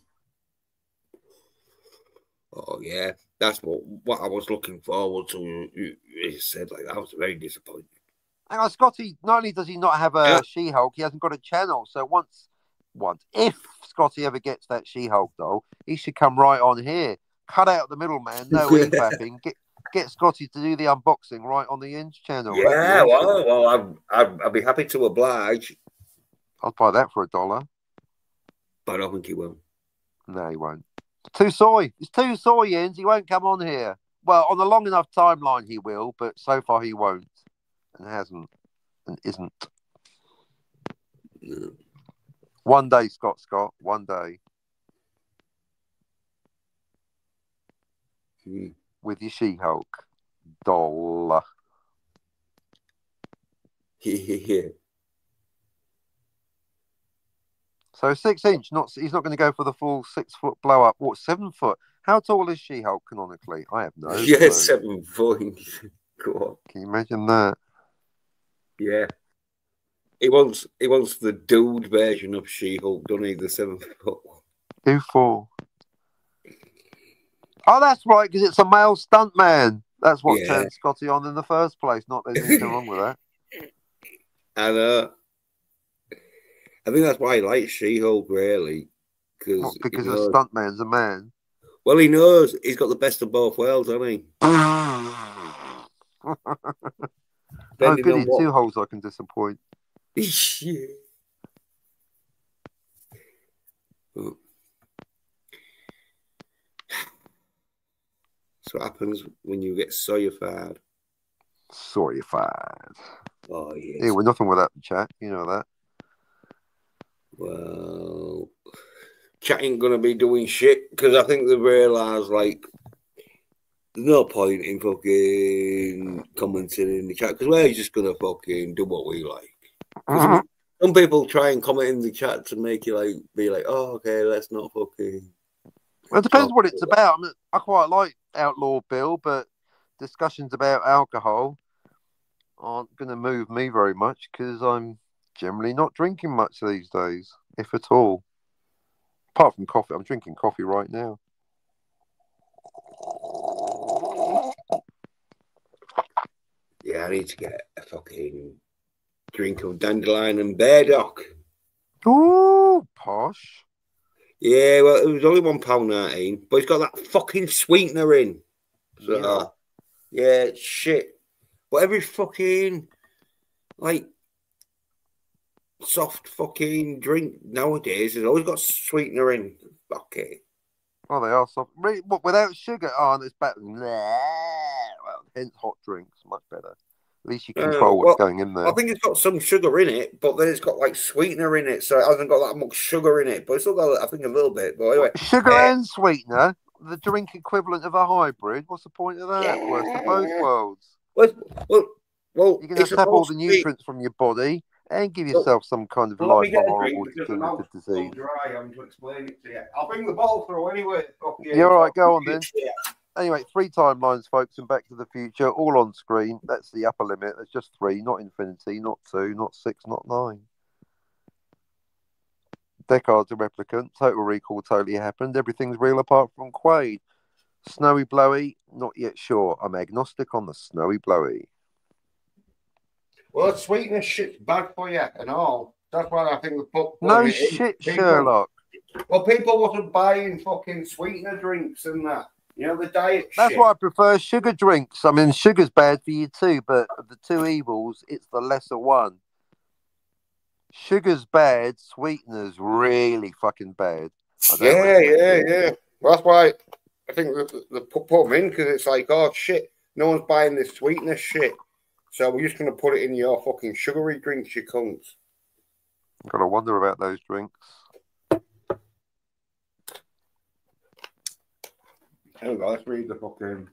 Oh, yeah. That's what I was looking forward to. You said like that. I was very disappointed. Hang on, Scotty, not only does he not have a She-Hulk, he hasn't got a channel. So if Scotty ever gets that She-Hulk doll, he should come right on here. Cut out the middleman, no e-fapping, get Scotty to do the unboxing right on the Inch channel. Yeah, well, I'd be happy to oblige. I'll buy that for $1. But I don't think he will. No, he won't. Too soy. It's too soy, Jens. He won't come on here. Well, on a long enough timeline, he will, but so far he won't. And hasn't. And isn't. No. One day, Scott. One day. With your She-Hulk doll. Yeah. So 6 inch, he's not going to go for the full 6 foot blow up. What, 7 foot? How tall is She-Hulk canonically? I have no clue. 7 foot. Go on. Can you imagine that? Yeah. He wants the dude version of She-Hulk, doesn't he? The 7 foot one. Who for? Oh, that's right, because it's a male stuntman. That's what turned Scotty on in the first place. Not there's anything wrong with that. And I think that's why he likes She-Hulk, really. Because a stuntman's a man. Well, he knows he's got the best of both worlds, hasn't he? Oh, goody, 2 holes I can disappoint. Yeah. Oh. That's what happens when you get soyified. Soyified. Oh, yes. Yeah, we're nothing without the chat. You know that. Well, chat ain't going to be doing shit because I think they've realised, like, there's no point in fucking commenting in the chat because we're just going to fucking do what we like. Some people try and comment in the chat to make you, like, be like, oh, okay, let's not fucking... Well, it depends what it's about. I mean, I quite like Outlaw Bill, but discussions about alcohol aren't going to move me very much because I'm generally not drinking much these days, if at all. Apart from coffee. I'm drinking coffee right now. Yeah, I need to get a fucking drink of dandelion and bear dock. Ooh, posh. Yeah, well, it was only £1.19, but it's got that fucking sweetener in. So, yeah, it's shit. But every fucking, like, soft fucking drink nowadays has always got sweetener in. Okay. Oh, they are soft. Really, what, without sugar? Oh, it's better. Well, hence hot drinks, much better. At least you control what's going in there. I think it's got some sugar in it, but then it's got like sweetener in it, so it hasn't got that much sugar in it. But it's still got, I think, a little bit. But anyway, sugar and sweetener, the drink equivalent of a hybrid. What's the point of that? Yeah. Worst of both worlds. Well, you're going to tap all the nutrients from your body and give yourself some kind of lifelong horrible degenerative disease. Dry, I'm to explain it to you. I'll bring the bottle through anyway. You're all right. Go on then. Yeah. Anyway, 3 timelines, folks, and Back to the Future, all on screen. That's the upper limit. There's just 3, not infinity, not 2, not 6, not 9. Deckard's a replicant. Total Recall totally happened. Everything's real apart from Quaid. Snowy Blowy, not yet sure. I'm agnostic on the Snowy Blowy. Well, sweetness shit's bad for you and all. That's why I think the book. No shit, Sherlock. Well, people wasn't buying fucking sweetener drinks and that. You know, the diet That's why I prefer sugar drinks. I mean, sugar's bad for you too, but of the 2 evils, it's the lesser one. Sugar's bad, sweetener's really fucking bad. Yeah. Well, that's why I think they put them in, because it's like, oh shit, no one's buying this sweetener shit. So we're just going to put it in your fucking sugary drinks, you cunts. I've got to wonder about those drinks. Hang on, let's read the fucking...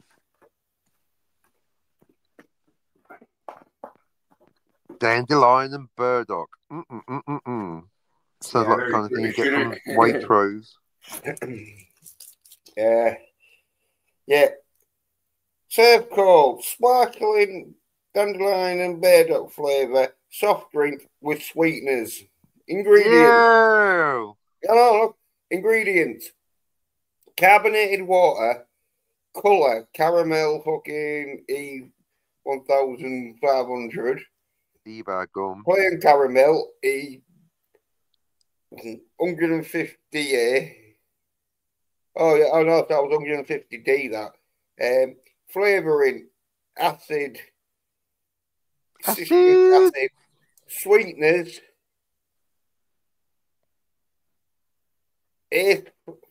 Dandelion and burdock. Sounds like the kind of thing you get from Waitrose. Yeah. Serve cold, sparkling dandelion and burdock flavour, soft drink with sweeteners. Ingredients. Yeah. Look. Ingredients. Carbonated water, colour, caramel fucking E1500. Eva gum. Plain caramel, E150A. Oh, yeah, oh no, that was 150D, that. Flavouring, acid, sweeteners,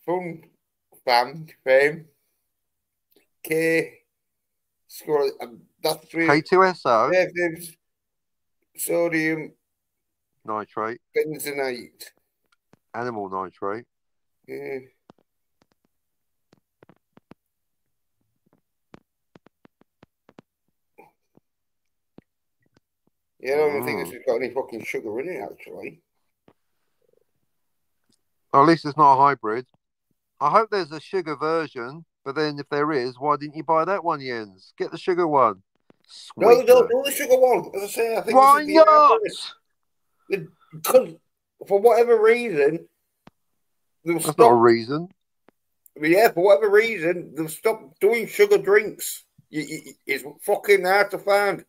from fame, K, that's K2SO, sodium nitrate, benzenate, animal nitrate. Yeah. Yeah, I don't even think this has got any fucking sugar in it, actually. Well, at least it's not a hybrid. I hope there's a sugar version, but then if there is, why didn't you buy that one, Jens? Get the sugar one. Sweet. No, don't do the sugar one. As I say, I think why not? Because for whatever reason, that's not a reason. Yeah, for whatever reason, they've stopped doing sugar drinks. It's fucking hard to find.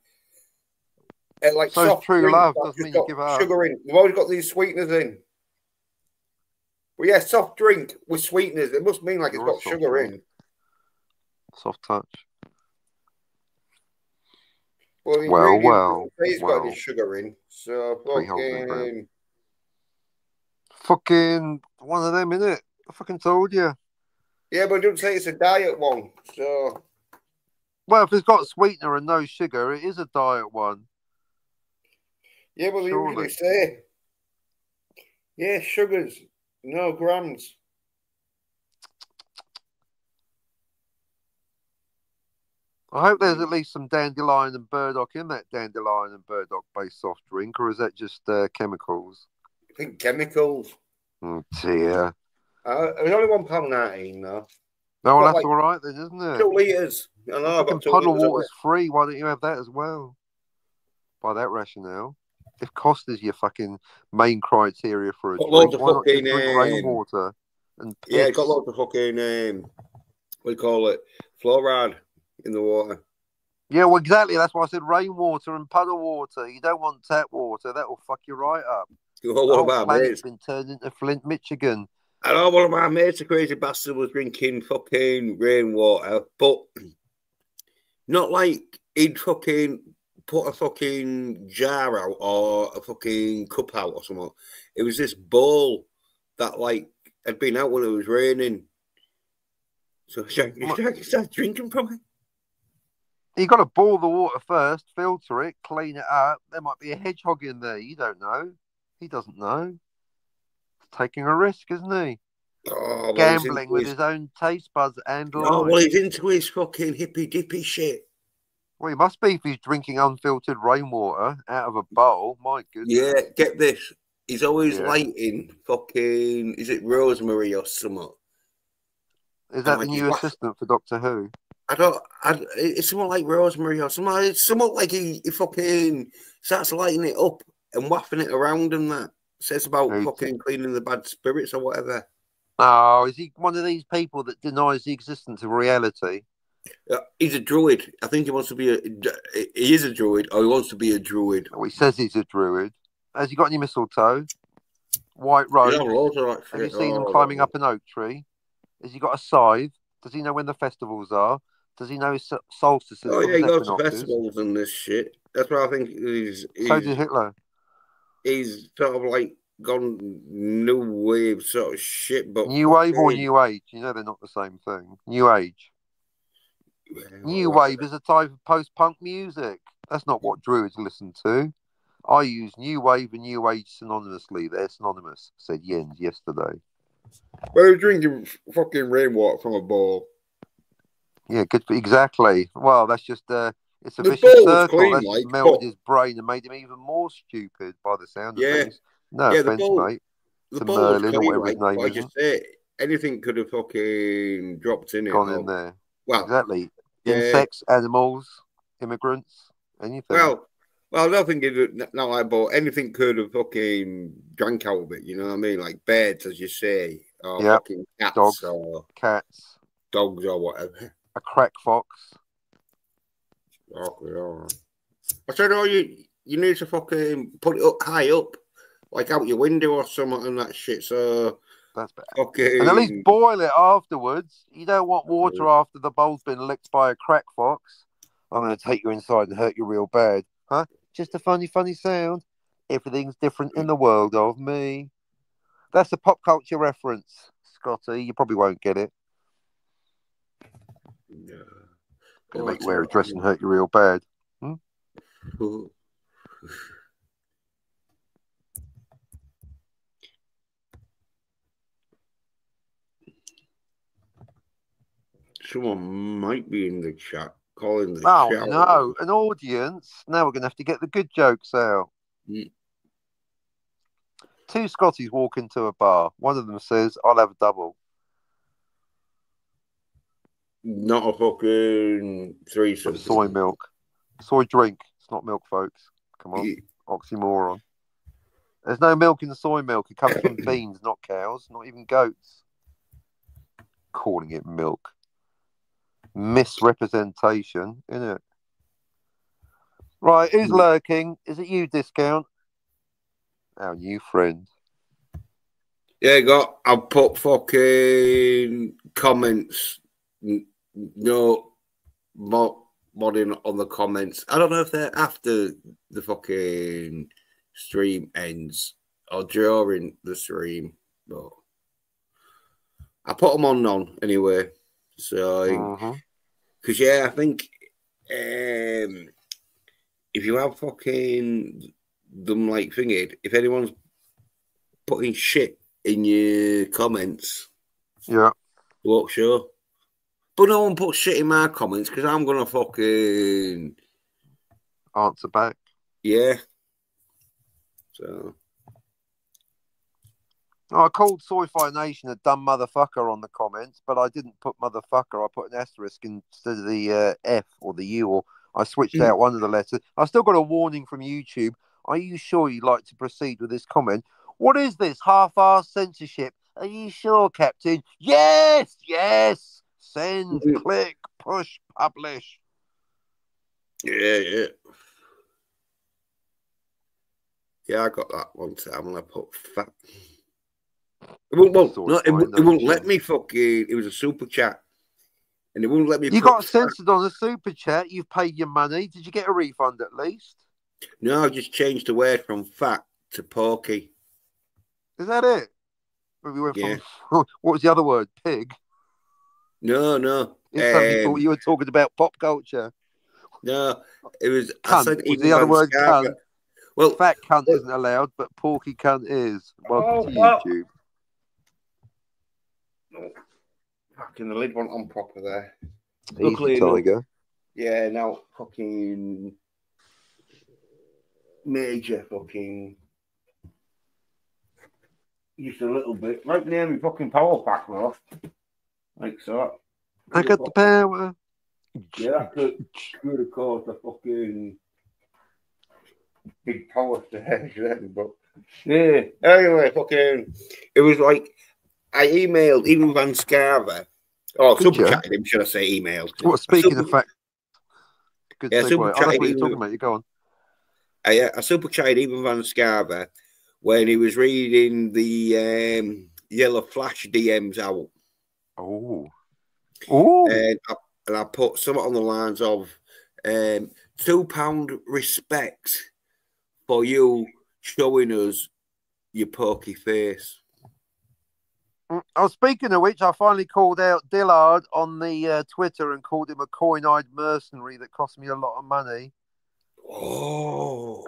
Like so soft true drinks, love doesn't mean you give up. Sugar in. They've always got these sweeteners in. Well, yeah, soft drink with sweeteners. It must mean like it's got sugar in. Soft touch. Well. It's got any sugar in. So fucking one of them, innit? I fucking told you. Yeah, but it doesn't say it's a diet one. So. Well, if it's got sweetener and no sugar, it is a diet one. Yeah, but they usually say. Yeah, sugars. No grams. I hope there's at least some dandelion and burdock in that dandelion and burdock based soft drink, or is that just chemicals? I think chemicals. Oh dear. It was only £1.19 though. No, well, that's all right then, isn't it? 2 litres. I know. Puddle water's free. Why don't you have that as well? By that rationale. If cost is your fucking main criteria for a drink, why not just drink rainwater? Yeah, got loads of fucking, what do you call it, fluoride in the water. Yeah, well, exactly. That's why I said rainwater and puddle water. You don't want tap water. That will fuck you right up. Well, what about this? It's been turned into Flint, Michigan. I know one of my mates, a crazy bastard, was drinking fucking rainwater, but not like he'd fucking put a fucking jar out or a fucking cup out or something. It was this bowl that like had been out when it was raining. So he started drinking from it. You got to boil the water first, filter it, clean it up. There might be a hedgehog in there. You don't know. He doesn't know. He's taking a risk, isn't he? Oh, well, Gambling with his own taste buds and life. Oh, well, he's into his fucking hippy dippy shit. Well, he must be if he's drinking unfiltered rainwater out of a bowl. My goodness. Yeah, get this. He's always lighting fucking, is it rosemary or something? Is that the new assistant for Doctor Who? It's something like rosemary or something. It's something like he fucking starts lighting it up and wafting it around and that. Says about fucking cleaning the bad spirits or whatever. Oh, is he one of these people that denies the existence of reality? He's a druid. I think he wants to be he is a druid, or he wants to be a druid. Oh, he says he's a druid. Has he got any mistletoe? White rose? Yeah, have you seen him climbing up an oak tree? Has he got a scythe? Does he know when the festivals are? Does he know his solstices? Oh, yeah, he goes to festivals and this shit. That's what I think so did Hitler. He's sort of like gone new wave sort of shit. But new wave or new age? You know they're not the same thing. New age. New wave is a type of post-punk music. That's not what druids listen to. I use new wave and new age synonymously. They're synonymous, said Jens yesterday. Well, they're drinking fucking rainwater from a bowl. Yeah, good. Exactly. Well, that's just it's a vicious circle. That's just melted his brain and made him even more stupid by the sound of things. No offense, mate. The bowl Merlin clean, or whatever his name is. I just say anything could have fucking dropped in it. Gone in there. Well, exactly. Yeah. Insects, animals, immigrants, anything. Well, I don't think it not like, but anything could have fucking drank out of it. You know what I mean? Like birds, as you say, or fucking cats, dogs, or cats, dogs, or whatever. A crack fox. Okay, I said, you need to fucking put it up high up, like out your window or something and that shit. So that's better. Okay. And at least boil it afterwards. You don't want water after the bowl's been licked by a crack fox. I'm going to take you inside and hurt you real bad. Huh? Just a funny sound. Everything's different in the world of me. That's a pop culture reference, Scotty. You probably won't get it. Yeah. Gonna make you wear a dress and hurt you real bad. Someone might be in the chat calling the chat. Oh no, an audience. Now we're gonna have to get the good jokes out. Two Scotties walk into a bar. One of them says, "I'll have a double." Not a fucking threesome. Soy milk. Soy drink. It's not milk, folks. Come on. Oxymoron. There's no milk in the soy milk. It comes from beans, not cows, not even goats. Calling it milk. Misrepresentation, isn't it? Right, who's lurking? Is it you, Discount? Our new friend. Yeah, I'll put fucking comments. No modding on the comments. I don't know if they're after the fucking stream ends or during the stream, but I put them on anyway. So, because I think if you have fucking them like thingy, if anyone's putting shit in your comments, won't show. But no one puts shit in my comments because I'm gonna fucking answer back. Yeah. So. I called Soy-Fi Nation a dumb motherfucker on the comments, but I didn't put motherfucker. I put an asterisk instead of the F or the U, or I switched out one of the letters. I still got a warning from YouTube. Are you sure you'd like to proceed with this comment? What is this half-assed censorship? Are you sure, Captain? Yes. Send, click, push, publish. Yeah, I got that one. I'm gonna put fat. It won't, well, Sort no, of fine, it no won't let shame. me fucking. It was a super chat, and it won't let me You put. got censored on a super chat. You've paid your money. Did you get a refund at least? No, I just changed the word from fat to porky. Is that it? We went Yeah. from what was the other word? Pig. No, no. Instantly thought you were talking about pop culture. No, it was. I Cunt said was even the other Van word. Scarver. Cunt. Well, Fat cunt well, isn't allowed, but porky cunt is. Welcome to fuck. YouTube. No, fucking the lid went on proper there. Easy, Luckily enough, tiger. yeah. Now fucking major fucking just a little bit right near my fucking power pack though. Like so. I got the power. Yeah, that could have caused a fucking big power surge then, but yeah. Anyway, fucking it was like I emailed even Van Scarver. Oh, Did super you? chatted him, should I say emailed? Well, speaking of fact, good Yeah, super segue. Oh, that's chatted what you're even. talking about. You go on. I super chatted even Van Scarver when he was reading the Yellow Flash DMs out. Oh. Oh. And I put something on the lines of £2 respect for you showing us your pokey face. Oh, speaking of which, I finally called out Dillard on the Twitter and called him a coin-eyed mercenary that cost me a lot of money. Oh,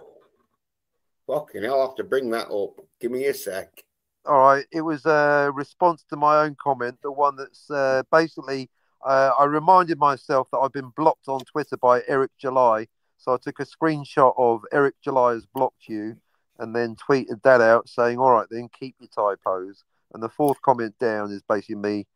fucking hell! I'll have to bring that up. Give me a sec. All right, it was a response to my own comment, the one that's basically I reminded myself that I've been blocked on Twitter by Eric July, so I took a screenshot of Eric July has blocked you, and then tweeted that out saying, "All right, then keep your typos." And the fourth comment down is basically me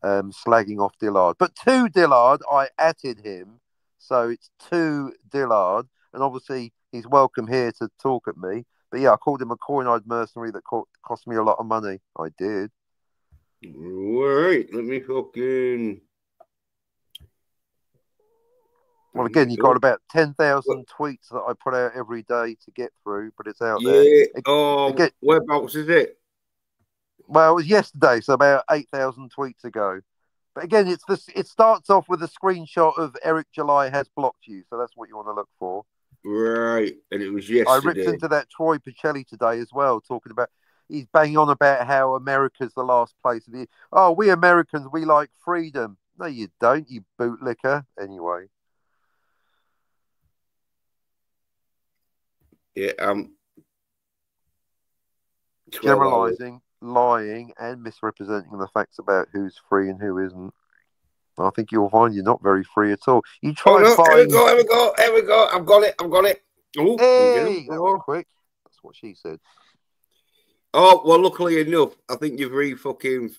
slagging off Dillard. But to Dillard, I atted him, so it's to Dillard, and obviously he's welcome here to talk at me. But yeah, I called him a coin-eyed mercenary that cost me a lot of money. I did. All right, let me fucking. Well, again, you got about 10,000 tweets that I put out every day to get through, but it's out there. Yeah. Oh, whereabouts is it? Well, it was yesterday, so about 8,000 tweets ago. But again, it starts off with a screenshot of Eric July has blocked you, so that's what you want to look for. Right, and it was I ripped yesterday. into that Troy Picelli today as well, talking about he's banging on about how America's the last place of the. Oh, we Americans, we like freedom. No, you don't, you bootlicker. Anyway. Yeah, Generalizing, lying, and misrepresenting the facts about who's free and who isn't. I think you'll find you're not very free at all. You try no, buying. Here we go. I've got it. Oh, Hey, that was quick. That's what she said. Oh, well, luckily enough, I think you've fucking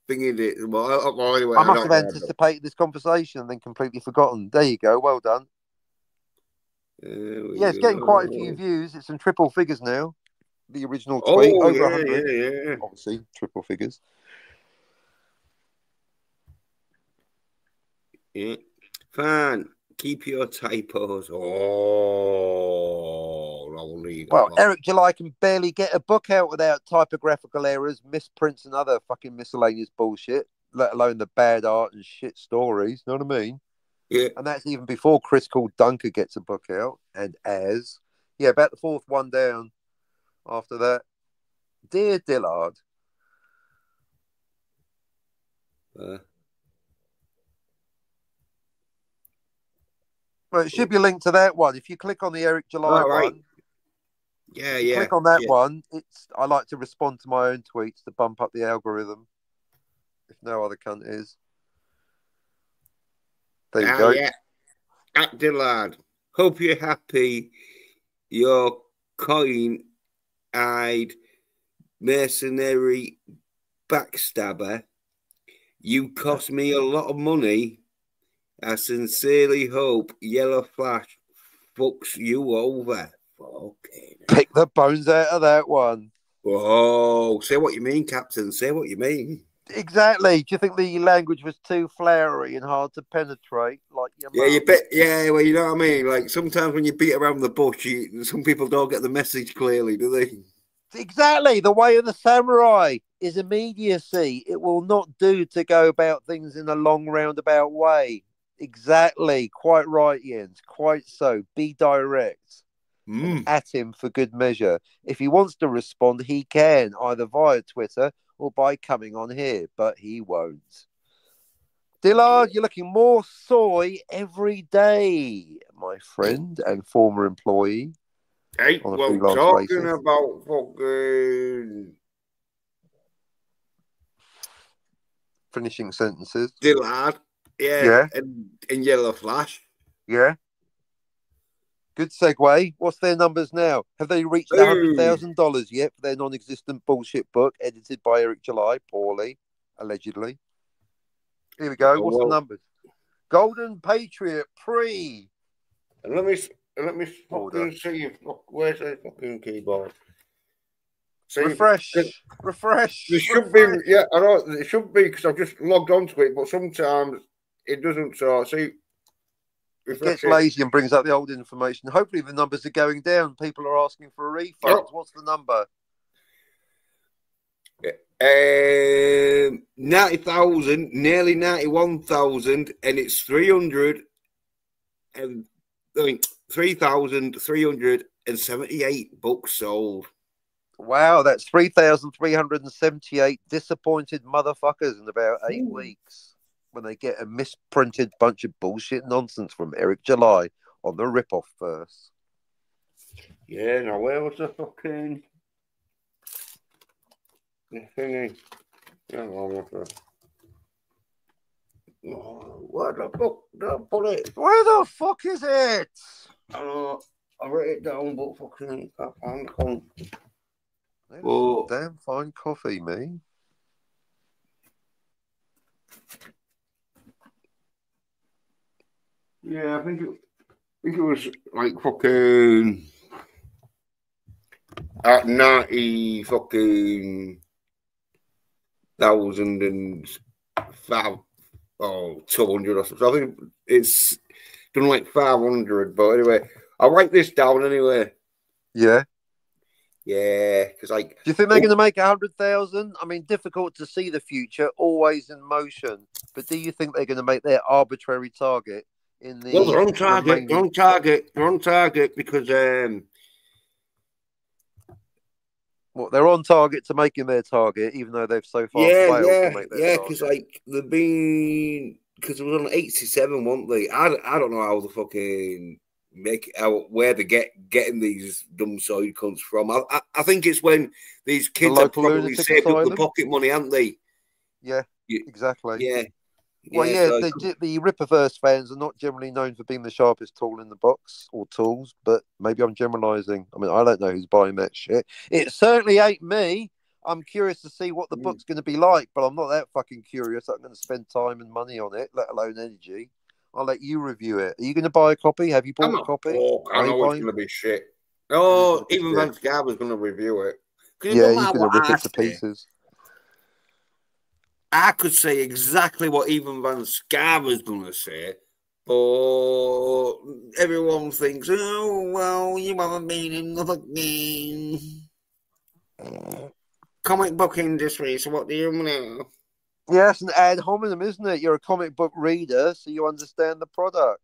thingied it. Well, anyway, I must have anticipated this conversation and then completely forgotten. There you go. Well done. Yeah, it's getting quite a few views. It's in triple figures now. The original tweet, over 100. Yeah. Obviously, triple figures. Yeah. Fine. Keep your typos. Oh, lovely. Well, Eric July can barely get a book out without typographical errors, misprints, and other fucking miscellaneous bullshit, let alone the bad art and shit stories. Know what I mean? Yeah. And that's even before Chris called Dunker gets a book out. And yeah, about the fourth one down after that. Dear Dillard. Well, it should be linked to that one. If you click on the Eric July one, click on that one. I like to respond to my own tweets to bump up the algorithm. If no other cunt is. There you go. Yeah. At Dillard. Hope you're happy. Your coin-eyed mercenary backstabber. You cost me a lot of money. I sincerely hope Yellow Flash fucks you over. Okay. Pick the bones out of that one. Oh, say what you mean, Captain. Say what you mean. Exactly. Do you think the language was too flowery and hard to penetrate? Like your mum? Well, you know what I mean. Like sometimes when you beat around the bush, some people don't get the message clearly, do they? Exactly. The way of the samurai. is immediacy. It will not do to go about things in a long roundabout way. Exactly. Quite right, Jens. Quite so. Be direct and at him for good measure. If he wants to respond, he can, either via Twitter or by coming on here, but he won't. Dillard, you're looking more soy every day, my friend and former employee. Hey, On a well, freelance talking basis. about fucking Finishing sentences. Dillard, Yeah. and Yellow Flash. Yeah. Good segue. What's their numbers now? Have they reached Ooh. $100,000 yet for their non-existent bullshit book edited by Eric July, poorly, allegedly? Here we go. What's the numbers? Golden Patriot pre. And let me fucking see if where's the fucking keyboard. See, refresh. There should be, yeah, I know it should be because I've just logged onto it, but sometimes it doesn't. So see. It gets lazy and brings up the old information. Hopefully the numbers are going down. People are asking for a refund. Oh. What's the number? 90,000, nearly 91,000, and it's 3,378 books sold. Wow, that's 3,378 disappointed motherfuckers in about 8 weeks. When they get a misprinted bunch of bullshit nonsense from Eric July on the rip-off verse. Yeah, now where was the fucking thingy? Where the fuck did I put it? Where the fuck is it? I don't know. I wrote it down, but fucking can't find it. That is some damn fine coffee, me. Yeah, I think it was like fucking at 90 fucking thousand and 200 or something. I think it's done like 500, but anyway, I'll write this down anyway. Yeah. Yeah, because like, do you think they're going to make 100,000? I mean, difficult to see the future, always in motion. But do you think they're going to make their arbitrary target? Well, they're on target. They're on target. They're on target because they're on target to making their target, even though they've so far failed to make their target. Because like they've been because it was on 87, weren't they? I don't know how the fucking make out where they getting these dumb soy cunts from. I think it's when these kids are probably saved up the pocket money, aren't they? Yeah, exactly. Yeah. Well, the Rippaverse fans are not generally known for being the sharpest tool in the box or tools, but maybe I'm generalising. I mean, I don't know who's buying that shit. It certainly ain't me. I'm curious to see what the book's going to be like, but I'm not that fucking curious. I'm going to spend time and money on it, let alone energy. I'll let you review it. Are you going to buy a copy? Have you bought a copy? I know it's going to be shit. Oh, even Van Scarber's going to review it. Yeah, he's going to rip it to pieces. I could say exactly what even Van Scarber's going to say, but everyone thinks, oh, well, you haven't been in the fucking comic book industry, so what do you know? Yeah, it's an ad hominem, isn't it? You're a comic book reader, so you understand the product.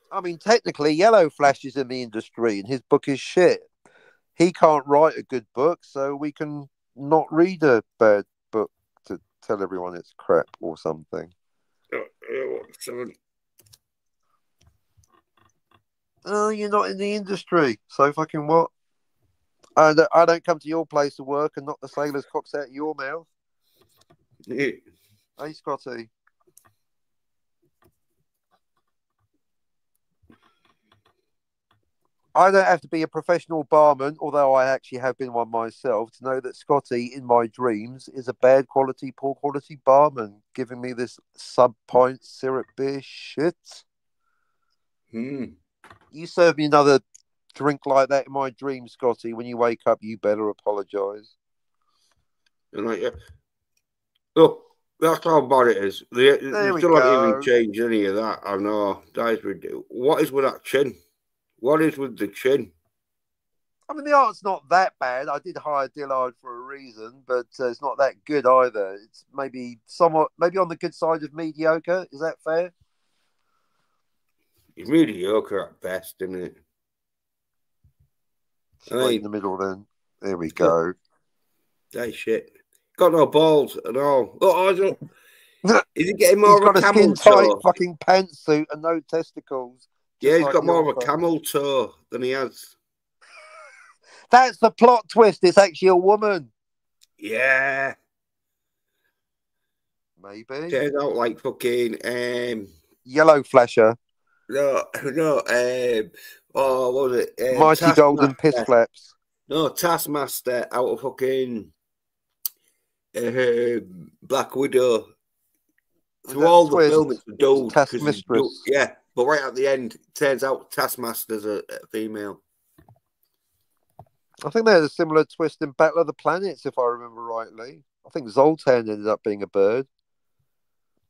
I mean, technically, Yellow Flash is in the industry, and his book is shit. He can't write a good book, so we can not read a bad book to tell everyone it's crap or something. Oh, you're not in the industry, so fucking what? I don't come to your place of work and knock the sailor's cocks out of your mouth. Yeah. Hey, Scotty. I don't have to be a professional barman, although I actually have been one myself, to know that Scotty, in my dreams, is a bad quality, poor quality barman, giving me this sub-pint syrup beer shit. You serve me another drink like that in my dreams, Scotty. When you wake up, you better apologise. Look, that's how bad it is. They still haven't even changed any of that. I know. That is ridiculous. What is with that chin? What is with the chin? I mean, the art's not that bad. I did hire Dillard for a reason, but it's not that good either. It's maybe somewhat, maybe on the good side of mediocre. Is that fair? It's mediocre at best, isn't it? Straight in the middle, then. There we go. That shit. Got no balls at all. Oh, I don't. Is he getting more He's of a got a camel skin-tight toe? fucking pantsuit and no testicles. Yeah, he's got more of a camel toe than he has. That's the plot twist. It's actually a woman. Yeah. Maybe. Turns out like fucking Yellow Flasher. no. Oh, what was it? Mighty Golden Piss Flaps. No, Taskmaster out of fucking Black Widow. Through all the film, it's a dude. Taskmistress. Yeah, but right at the end, it turns out Taskmaster's a female. I think they had a similar twist in Battle of the Planets, if I remember rightly. I think Zoltan ended up being a bird.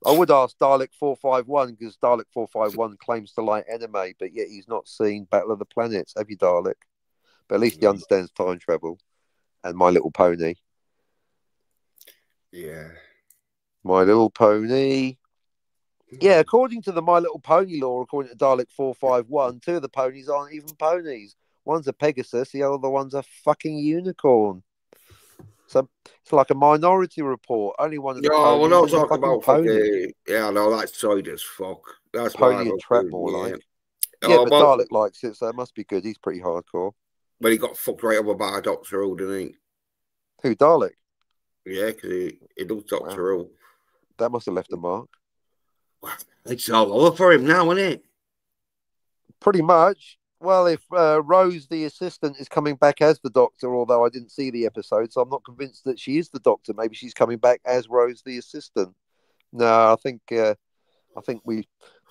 I would ask Dalek 451 because Dalek 451 claims to like anime, but yet he's not seen Battle of the Planets. Have you, Dalek? But at least he understands time travel and My Little Pony. Yeah. My Little Pony. Yeah, according to the My Little Pony lore, according to Dalek 451, two of the ponies aren't even ponies. One's a Pegasus, the other one's a fucking unicorn. So it's like a Minority Report. Only one of the ponies we're not is a talking fucking about pony. fucking. Yeah, no, that's side as fuck. That's Pony and Trapball, yeah. like. Yeah, but Dalek likes it, so it must be good. He's pretty hardcore. But he got fucked right over by Doctor Who, didn't he? Who, Dalek? Yeah, because he does Doctor Who. That must have left a mark. It's all over for him now, isn't it? Pretty much. Well, if Rose, the assistant, is coming back as the Doctor, although I didn't see the episode, so I'm not convinced that she is the Doctor. Maybe she's coming back as Rose, the assistant. No, I think they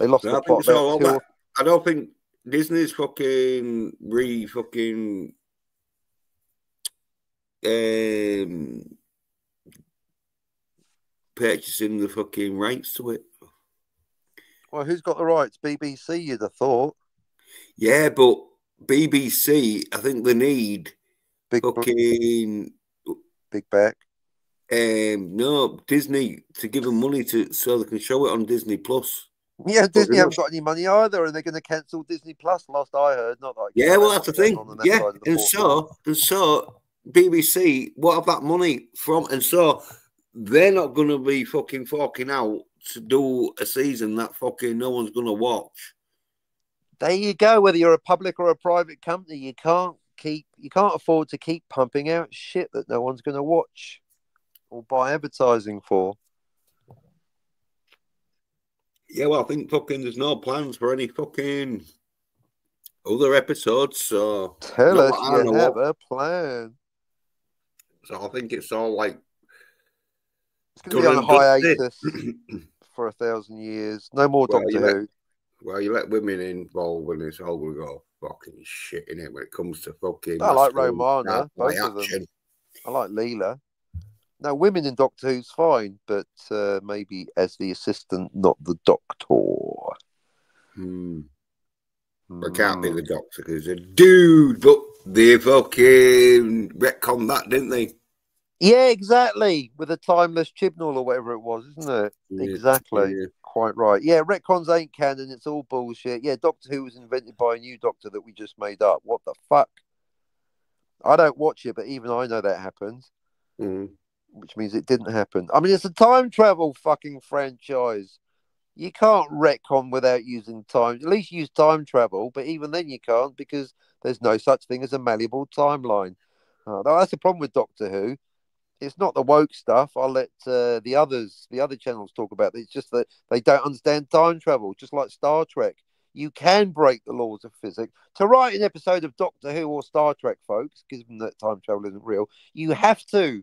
lost the plot about two. I don't think Disney's fucking purchasing the fucking rights to it. Well, who's got the rights? BBC, you'd have thought. Yeah, but BBC, I think they need big back. No, Disney to give them money so they can show it on Disney Plus. Yeah, Disney haven't got any money either, and they're going to cancel Disney Plus. Last I heard, not like well, that's the thing. Yeah, and so BBC, what have that money from? And so they're not going to be fucking forking out to do a season that fucking no one's going to watch. There you go. Whether you're a public or a private company, you can't afford to keep pumping out shit that no one's going to watch or buy advertising for. Yeah, well, I think fucking there's no plans for any fucking other episodes. So tell us you have a plan. So I think it's all like it's going to be on a hiatus for 1,000 years. No more Doctor Who. Well, you let women involved and it's all going to go fucking shit in it when it comes to fucking. I like Romana, both of them. I like Leela. No, women in Doctor Who's fine, but maybe as the assistant, not the Doctor. I can't be the Doctor because a dude, but they fucking retconned that, didn't they? Yeah, exactly. With a timeless Chibnall or whatever it was, isn't it? Yeah, exactly. Yeah. Quite right. Yeah, retcons ain't canon. It's all bullshit. Yeah, Doctor Who was invented by a new Doctor that we just made up. What the fuck? I don't watch it, but even I know that happened. Which means it didn't happen. I mean, it's a time travel fucking franchise. You can't retcon without using time. At least use time travel, but even then you can't because there's no such thing as a malleable timeline. That's the problem with Doctor Who. It's not the woke stuff. I'll let the other channels talk about it. It's just that they don't understand time travel, just like Star Trek. You can break the laws of physics. To write an episode of Doctor Who or Star Trek, folks, given that time travel isn't real, you have to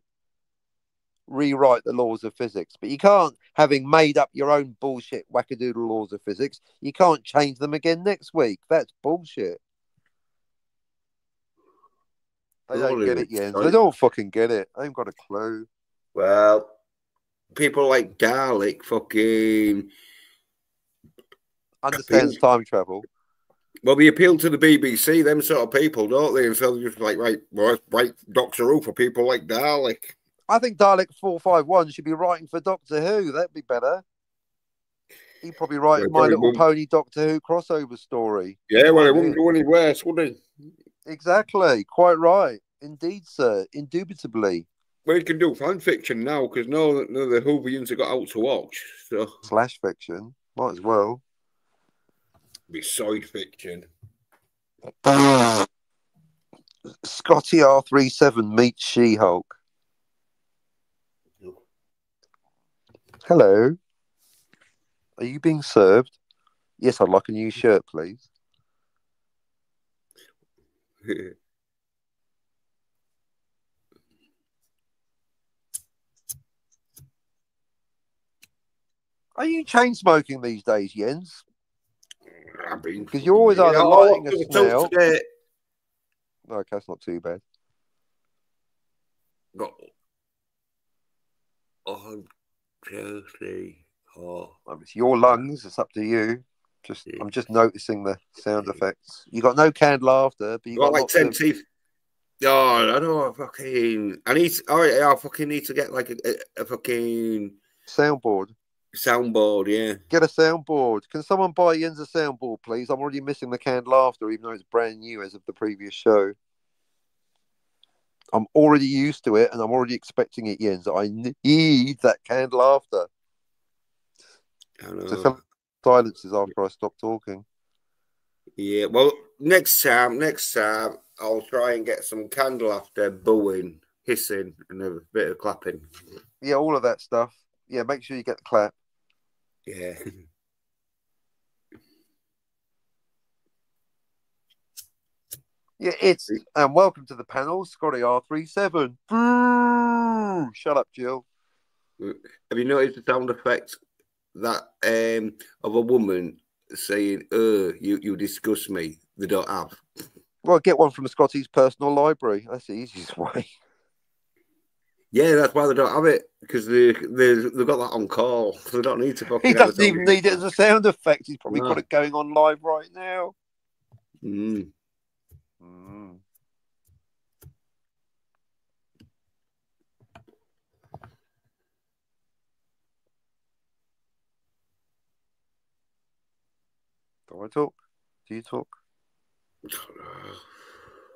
rewrite the laws of physics. But you can't, having made up your own bullshit wackadoodle laws of physics, you can't change them again next week. That's bullshit. They don't get it, Jens. They don't fucking get it. I ain't got a clue. Well, people like Dalek fucking understands time travel. Well, they appeal to the BBC, them sort of people, don't they? And so they're just like, right, Doctor Who for people like Dalek. I think Dalek 451 should be writing for Doctor Who. That'd be better. He'd probably write My Little Pony Doctor Who crossover story. Yeah, well, it wouldn't go any worse, would it? Exactly. Quite right. Indeed, sir. Indubitably. Well, you can do fan fiction now because none of the Whovians have got out to watch. So slash fiction. Might as well. Be side fiction. Scotty R37 meets She-Hulk. Hello. Are you being served? Yes, I'd like a new shirt, please. Are you chain smoking these days, Jens? Because you're always either lighting a smell. Okay, that's not too bad. Got 1, 2, 3, 4. It's your lungs. It's up to you. I'm just noticing the sound effects. You got no canned laughter, but you got like 10 teeth. Oh, I don't fucking. I fucking need to get like a fucking soundboard. Soundboard, yeah. Get a soundboard. Can someone buy Jens a soundboard, please? I'm already missing the canned laughter, even though it's brand new as of the previous show. I'm already used to it, and I'm already expecting it, Jens. I need that canned laughter. I know. So silences after I stop talking. Yeah, well, next time, I'll try and get some canned laughter, booing, hissing, and a bit of clapping. Yeah, all of that stuff. Yeah, make sure you get the clap. Yeah. Yeah, it's and welcome to the panel, Scotty R37. Shut up, Jill. Have you noticed the sound effect that of a woman saying, you disgust me"? They don't have. Well, get one from Scotty's personal library. That's the easiest way. Yeah, that's why they don't have it, because they've got that on call, so they don't need to fucking. He doesn't even need it as a sound effect. He's probably got it going on live right now. Mm. Do I talk? Do you talk?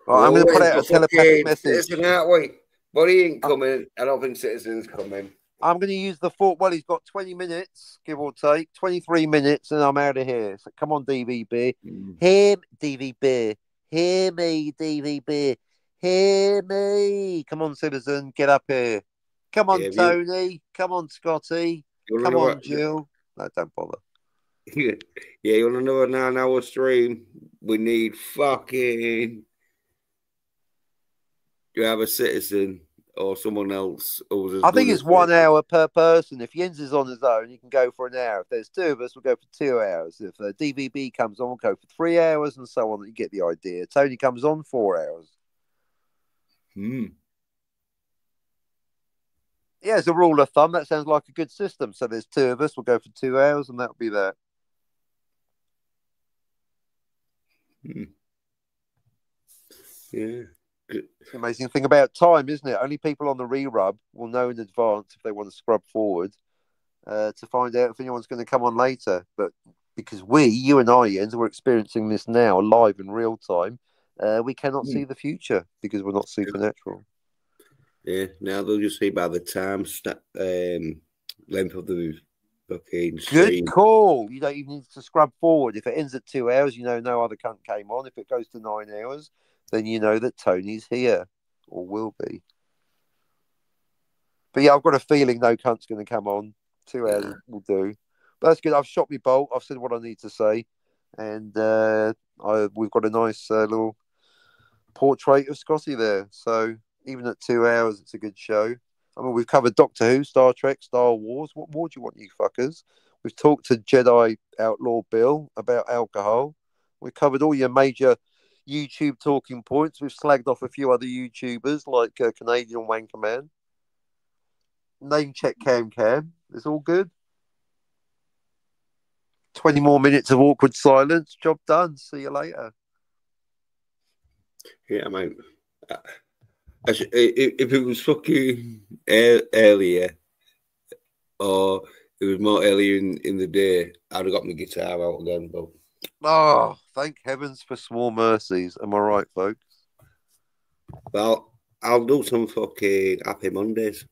Well, I'm going to put out a telepathic message. Aren't we? But he ain't coming. I don't think Citizen's coming. I'm going to use the thought. Well, he's got 20 minutes, give or take, 23 minutes, and I'm out of here. So come on, DVB. Hear DVB. Hear me, DVB. Hear me. Come on, Citizen. Get up here. Come on, Tony. Come on, Scotty. Come on, Jill. No, don't bother. Yeah, you want to know a 9-hour stream? We need fucking. You have a Citizen or someone else. I think it's 1 hour per person. If Jens is on his own, he can go for an hour. If there's 2 of us, we'll go for 2 hours. If DVB comes on, we'll go for 3 hours and so on. You get the idea. Tony comes on 4 hours. Yeah, as a rule of thumb, that sounds like a good system. So there's 2 of us, we'll go for 2 hours, and that'll be that. Yeah. It's the amazing thing about time, isn't it? Only people on the re-rub will know in advance if they want to scrub forward to find out if anyone's going to come on later. But because you and I, Jens, we're experiencing this now live in real time, we cannot see the future because we're not supernatural. Yeah, now they'll just see by the time length of the fucking stream. Good call. You don't even need to scrub forward. If it ends at 2 hours, you know no other cunt came on. If it goes to 9 hours, then you know that Tony's here or will be. But yeah, I've got a feeling no cunt's going to come on. 2 hours will do. But that's good. I've shot me bolt. I've said what I need to say. And we've got a nice little portrait of Scotty there. So even at 2 hours, it's a good show. I mean, we've covered Doctor Who, Star Trek, Star Wars. What more do you want, you fuckers? We've talked to Jedi Outlaw Bill about alcohol. We've covered all your major YouTube talking points. We've slagged off a few other YouTubers like Canadian Wanker Man. Name check Cam. It's all good. 20 more minutes of awkward silence. Job done. See you later. Yeah, mate. If it was fucking earlier, or it was more earlier in the day, I'd have got my guitar out again. But Oh, thank heavens for small mercies. Am I right, folks? well, I'll do some fucking Happy Mondays.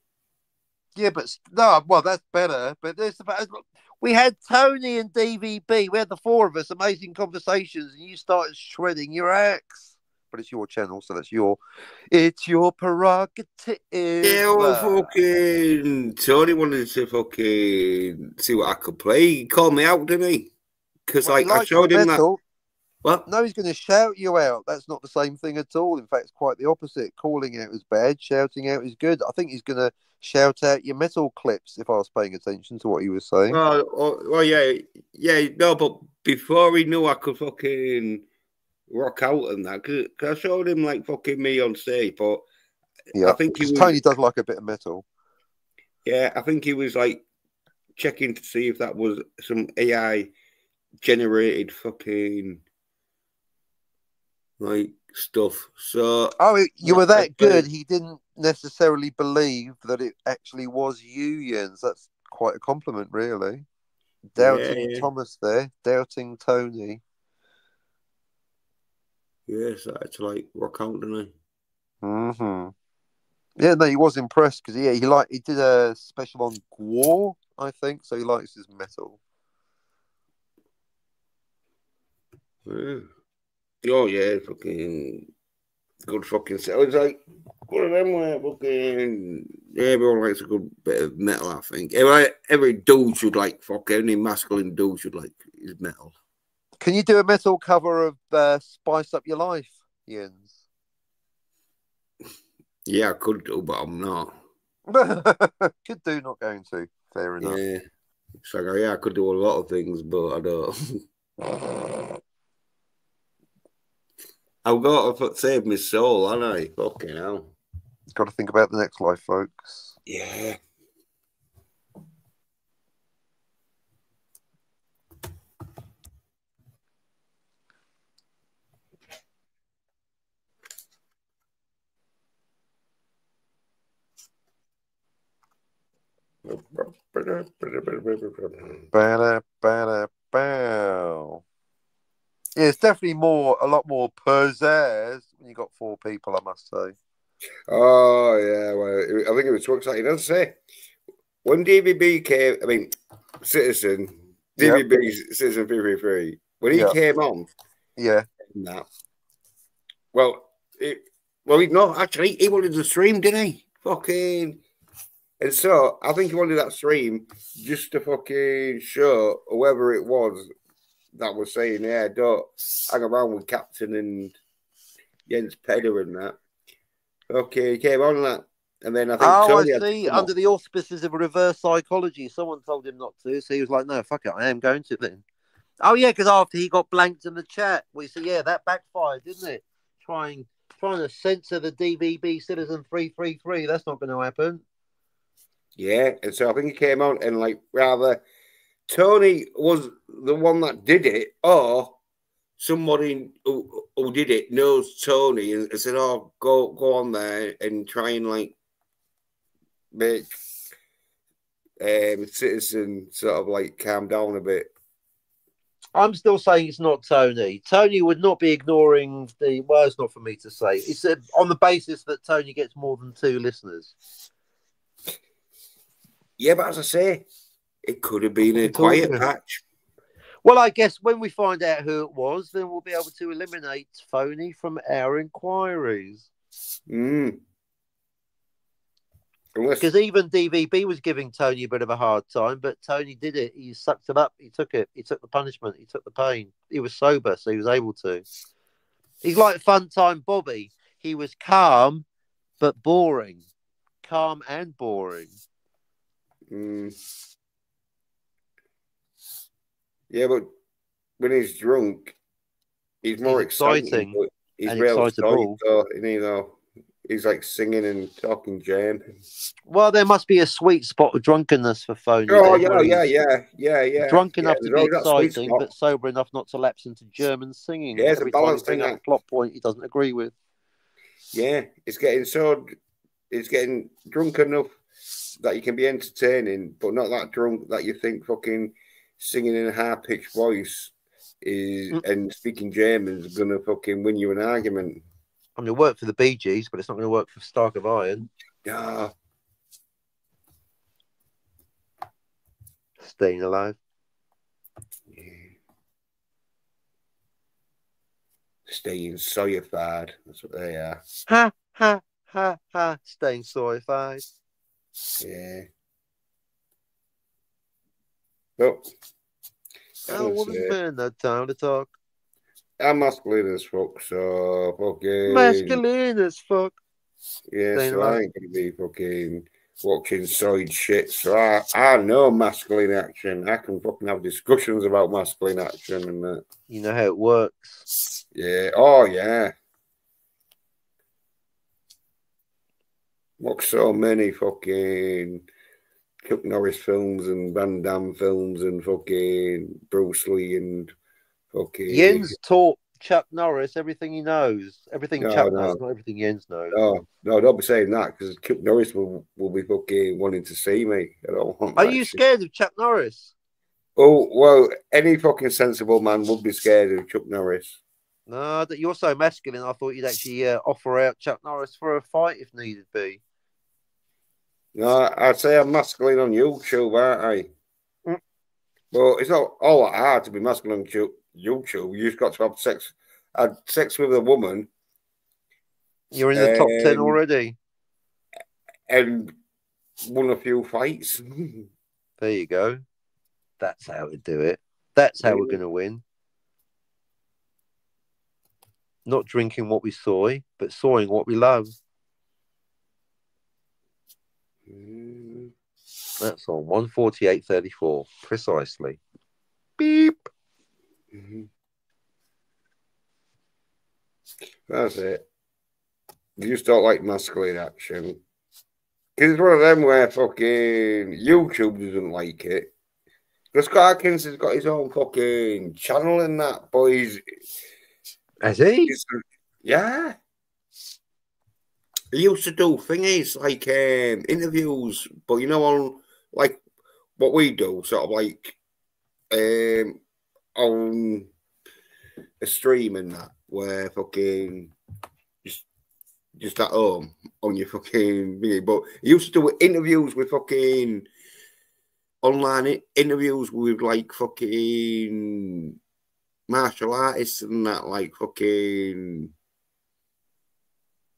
Yeah, but no, well, that's better. But there's we had Tony and DVB. We had the four of us, amazing conversations, and you started shredding your axe. But it's your channel, so it's your prerogative. Yeah, well, fucking Tony wanted to fucking see what I could play. He called me out, didn't he? Because Well, he I likes showed him metal. that. What? No, he's going to shout you out. That's not the same thing at all. In fact, it's quite the opposite. Calling out is bad. Shouting out is good. I think he's going to shout out your metal clips if I was paying attention to what he was saying. Well, yeah, no, but before he knew I could fucking rock out and that, because I showed him like fucking me on stage, but Yeah, I think he was. Tony does like a bit of metal. Yeah, I think he was like checking to see if that was some AI generated fucking like stuff. So you were that good. He didn't necessarily believe that it actually was you, Jens. That's quite a compliment, really. Doubting Thomas there, doubting Tony. Yes, I had to like rock out, didn't I? Mm-hmm. Yeah, no, he was impressed because he did a special on Gwar, I think, so he likes his metal. Yeah. Oh yeah, fucking good fucking set. It's like one of them where fucking everyone likes a good bit of metal, I think. Every dude should like any masculine dude should like his metal. Can you do a metal cover of Spice Up Your Life, Jens? Yeah, I could do, but I'm not. Could do, not going to. Fair enough. Yeah. It's like, yeah, I could do a lot of things, but I don't. I've got to save my soul, haven't I? Fucking hell. Got to think about the next life, folks. Yeah. Yeah, it's definitely a lot more pizzazz when you got four people, I must say. Oh yeah, well, I think it was Twix. Like, he does say when DVB came. I mean, Citizen DVB Citizen 333. When he came on, no. Well, no, actually, he wanted to stream, didn't he? Fucking. And so I think he wanted that stream just to fucking show whoever it was that was saying, yeah, don't hang around with Captain and Jens Peder and that. Okay, he came on that. And then I think Tony I see. Under the auspices of reverse psychology, someone told him not to, so he was like, no, fuck it, I am going to then. Oh, yeah, because after he got blanked in the chat, we said, yeah, that backfired, didn't it? Trying to censor the DVB Citizen 333, that's not going to happen. Yeah, and so I think he came on and like rather Tony was the one that did it, or somebody who did it knows Tony and said, "Oh, go on there and try and like make Citizen sort of like calm down a bit." I'm still saying it's not Tony. Tony would not be ignoring the. Well, it's not for me to say. It's on the basis that Tony gets more than 2 listeners. Yeah, but as I say, it could have been a quiet patch. Well, I guess when we find out who it was, then we'll be able to eliminate phony from our inquiries. Because even DVB was giving Tony a bit of a hard time, but Tony did it. He sucked it up. He took it. He took the punishment. He took the pain. He was sober, so he was able to. He's like Fun Time Bobby. He was calm, but boring. Calm and boring. Yeah, but when he's drunk, he's more exciting. He's real excitable. You know, he's like singing and talking German. Well, there must be a sweet spot of drunkenness for Phony Oh then, where he's yeah. drunk enough to There's be always that sweet exciting, spot. but sober enough not to lapse into German singing Yeah, it's a every time you balancing bring up a act. plot point he doesn't agree with. Yeah, it's getting drunk enough that you can be entertaining, but not that drunk that you think fucking singing in a high pitched voice and speaking German is gonna fucking win you an argument. I mean, it worked for the Bee Gees, but it's not going to work for Stark of Iron. Yeah. Staying alive. Staying soyified. That's what they are. Ha ha ha ha. Staying soyified. Yeah. But I wouldn't burn that time to talk. I'm masculine as fuck, so fucking masculine as fuck. Yeah, Staying so alive. I ain't gonna be fucking watching soid shit. So I know masculine action. I can fucking have discussions about masculine action and that. You know how it works. Yeah. Oh yeah. Watch so many fucking Chuck Norris films and Van Damme films and fucking Bruce Lee and fucking Jens taught Chuck Norris everything he knows. Everything Chuck no. knows, not everything Jens knows. No, don't be saying that because Chuck Norris will be fucking wanting to see me. I don't want Are that you shit. scared of Chuck Norris? Oh, well, any fucking sensible man would be scared of Chuck Norris. No, that you're so masculine. I thought you'd actually offer out Chuck Norris for a fight if needed be. No, I'd say I'm masculine on YouTube, aren't I? Well, it's not all that hard to be masculine on YouTube. You just got to have sex. Had sex with a woman. You're in the top 10 already. And won a few fights. There you go. That's how we do it. That's how we're going to win. Not drinking what we soy, but sawing what we love. That's on 148.34, precisely. Beep. That's it. You just don't like masculine action. Because it's one of them where fucking YouTube doesn't like it. Because Scott Atkins has got his own fucking channel in that, boys. Has he? Yeah. He used to do thingies like interviews, but you know, on like what we do, sort of like on a stream and that, where fucking just at home on your fucking thingy. But he used to do interviews with fucking online interviews with like fucking martial artists and that, like fucking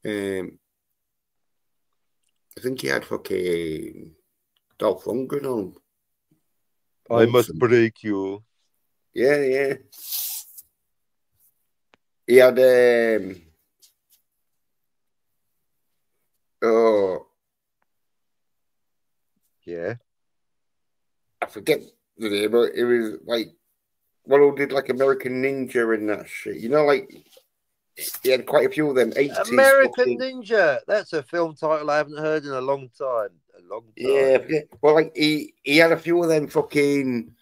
I think he had fucking Dolph Lundgren on. I must break you. Yeah. He had yeah. I forget the name, but it was like one who did like American Ninja and that shit. You know, like he had quite a few of them 80s. American Ninja. That's a film title I haven't heard in a long time. Yeah, well, like he had a few of them fucking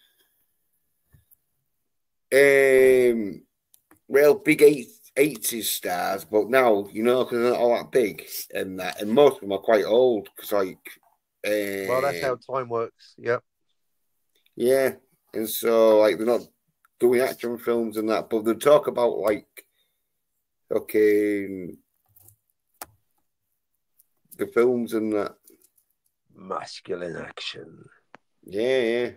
real big 80s stars, but now, you know, because they're not all that big and that, and most of them are quite old because like well, that's how time works. Yep. Yeah, and so like they're not doing action films and that, but they talk about like fucking the films and that. Masculine action. Yeah.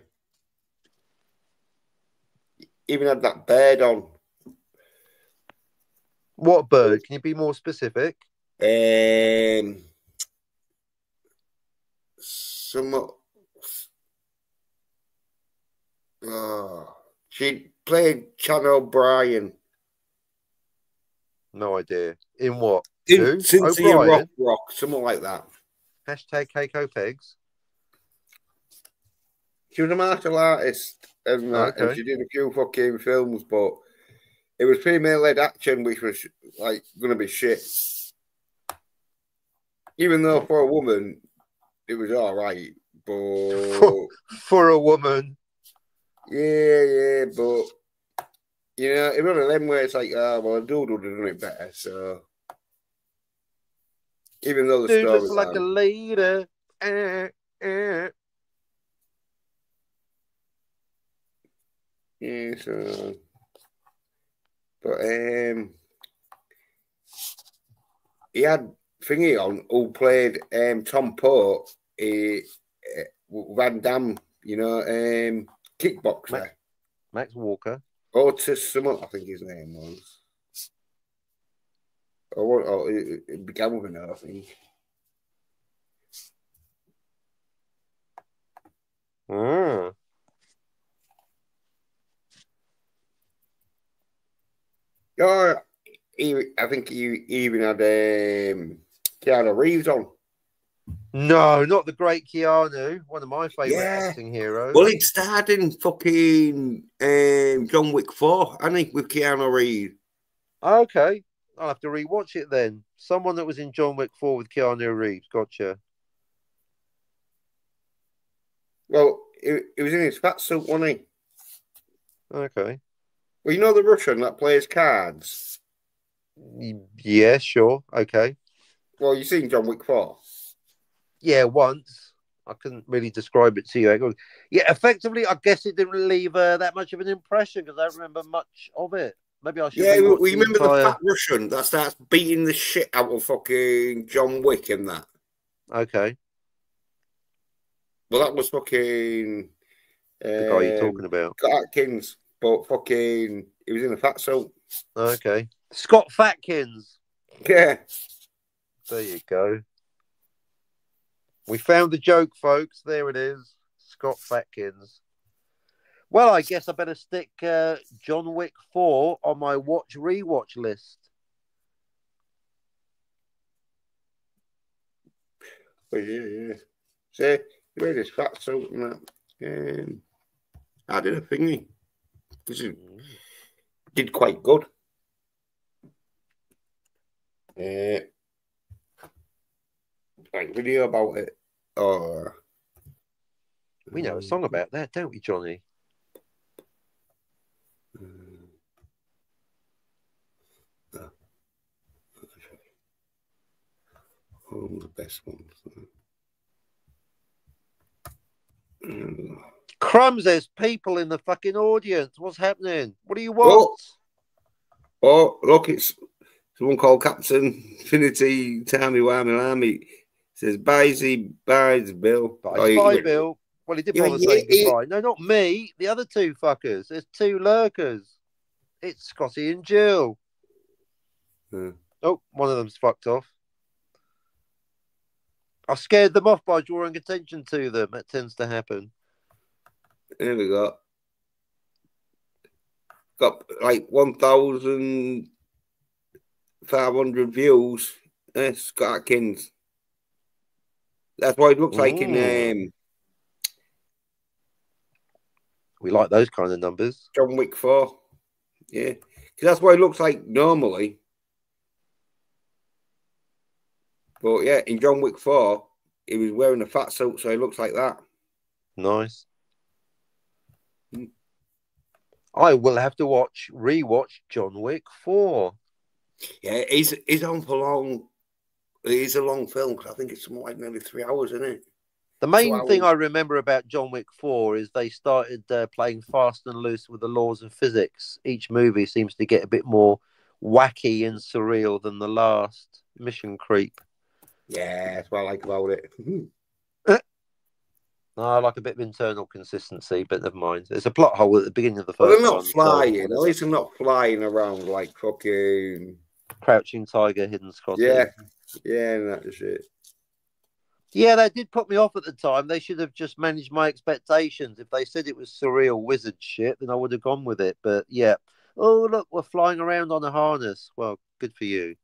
Even had that bird on. What bird? Can you be more specific? She played Chan O'Brien. No idea. In what? Cynthia Rock, something like that. Hashtag Keiko Pegs. She was a martial artist and that, and she did a few fucking films, but it was female-led action, which was like going to be shit. Even though for a woman, it was all right. for, But for a woman. yeah, but it's one of them where it's like, well, a dude would have done it better. So even though the Dude story looks like a leader. Yeah, so but he had thingy on who played Tom Pope, Van Damme, kickboxer. Max Walker. Otis Summit, I think his name was. It began with an O, I think. Mm. Oh, I think he even had Keanu Reeves on. No, not the great Keanu, one of my favourite Yeah. acting heroes. Well, it starred in fucking John Wick 4, I think, with Keanu Reeves. Okay, I'll have to rewatch it then. Someone that was in John Wick 4 with Keanu Reeves. Gotcha. Well, it was in his fat suit, wasn't he? Okay. Well, you know the Russian that plays cards? Yeah, sure. Okay. Well, you seen John Wick 4? Yeah, once. I couldn't really describe it to you. Yeah, effectively, I guess it didn't leave that much of an impression because I don't remember much of it. Maybe I should rewatch we remember entire... the fat Russian that starts beating the shit out of fucking John Wick and that. Okay. Well, that was fucking The guy you're talking about. Scott Atkins, but fucking he was in a fat suit. Okay. Scott Fatkins. Yeah. There you go. We found the joke, folks. There it is. Scott Fatkins. Well, I guess I better stick John Wick 4 on my rewatch list. Oh, yeah. So he made his fat suit and that. I did a thingy. This did quite good. Like video about it. Or we know a song about that, don't we, Johnny? The best ones. Crumbs, there's people in the fucking audience. What's happening? What do you want? Look, it's someone called Captain Infinity Tammy Wimey. Says bye, Bill. Bye, Bill. Well, he did bother saying goodbye. No, not me. The other two fuckers. There's two lurkers. It's Scotty and Jill. Oh, one of them's fucked off. I scared them off by drawing attention to them. That tends to happen. Here we go. Got like 1,500 views. Scott Atkins. That's what it looks like in. We like those kind of numbers. John Wick 4. Yeah. Because that's what it looks like normally. But yeah, in John Wick 4, he was wearing a fat suit, so he looks like that. Nice. I will have to rewatch John Wick 4. Yeah, he's on for long. It's a long film because I think it's something like nearly 3 hours, isn't it? The main thing I remember about John Wick 4 is they started playing fast and loose with the laws of physics. Each movie seems to get a bit more wacky and surreal than the last. Mission creep. Yeah, that's what I like about it. I like a bit of internal consistency, but never mind. There's a plot hole at the beginning of the first Well, they're not one. flying. At least they're not flying around like fucking... Crouching Tiger, Hidden Scotty. Yeah, that's it. Yeah, that did put me off at the time. They should have just managed my expectations. If they said it was surreal wizard shit, then I would have gone with it. But yeah. Oh, look, we're flying around on a harness. Well, good for you.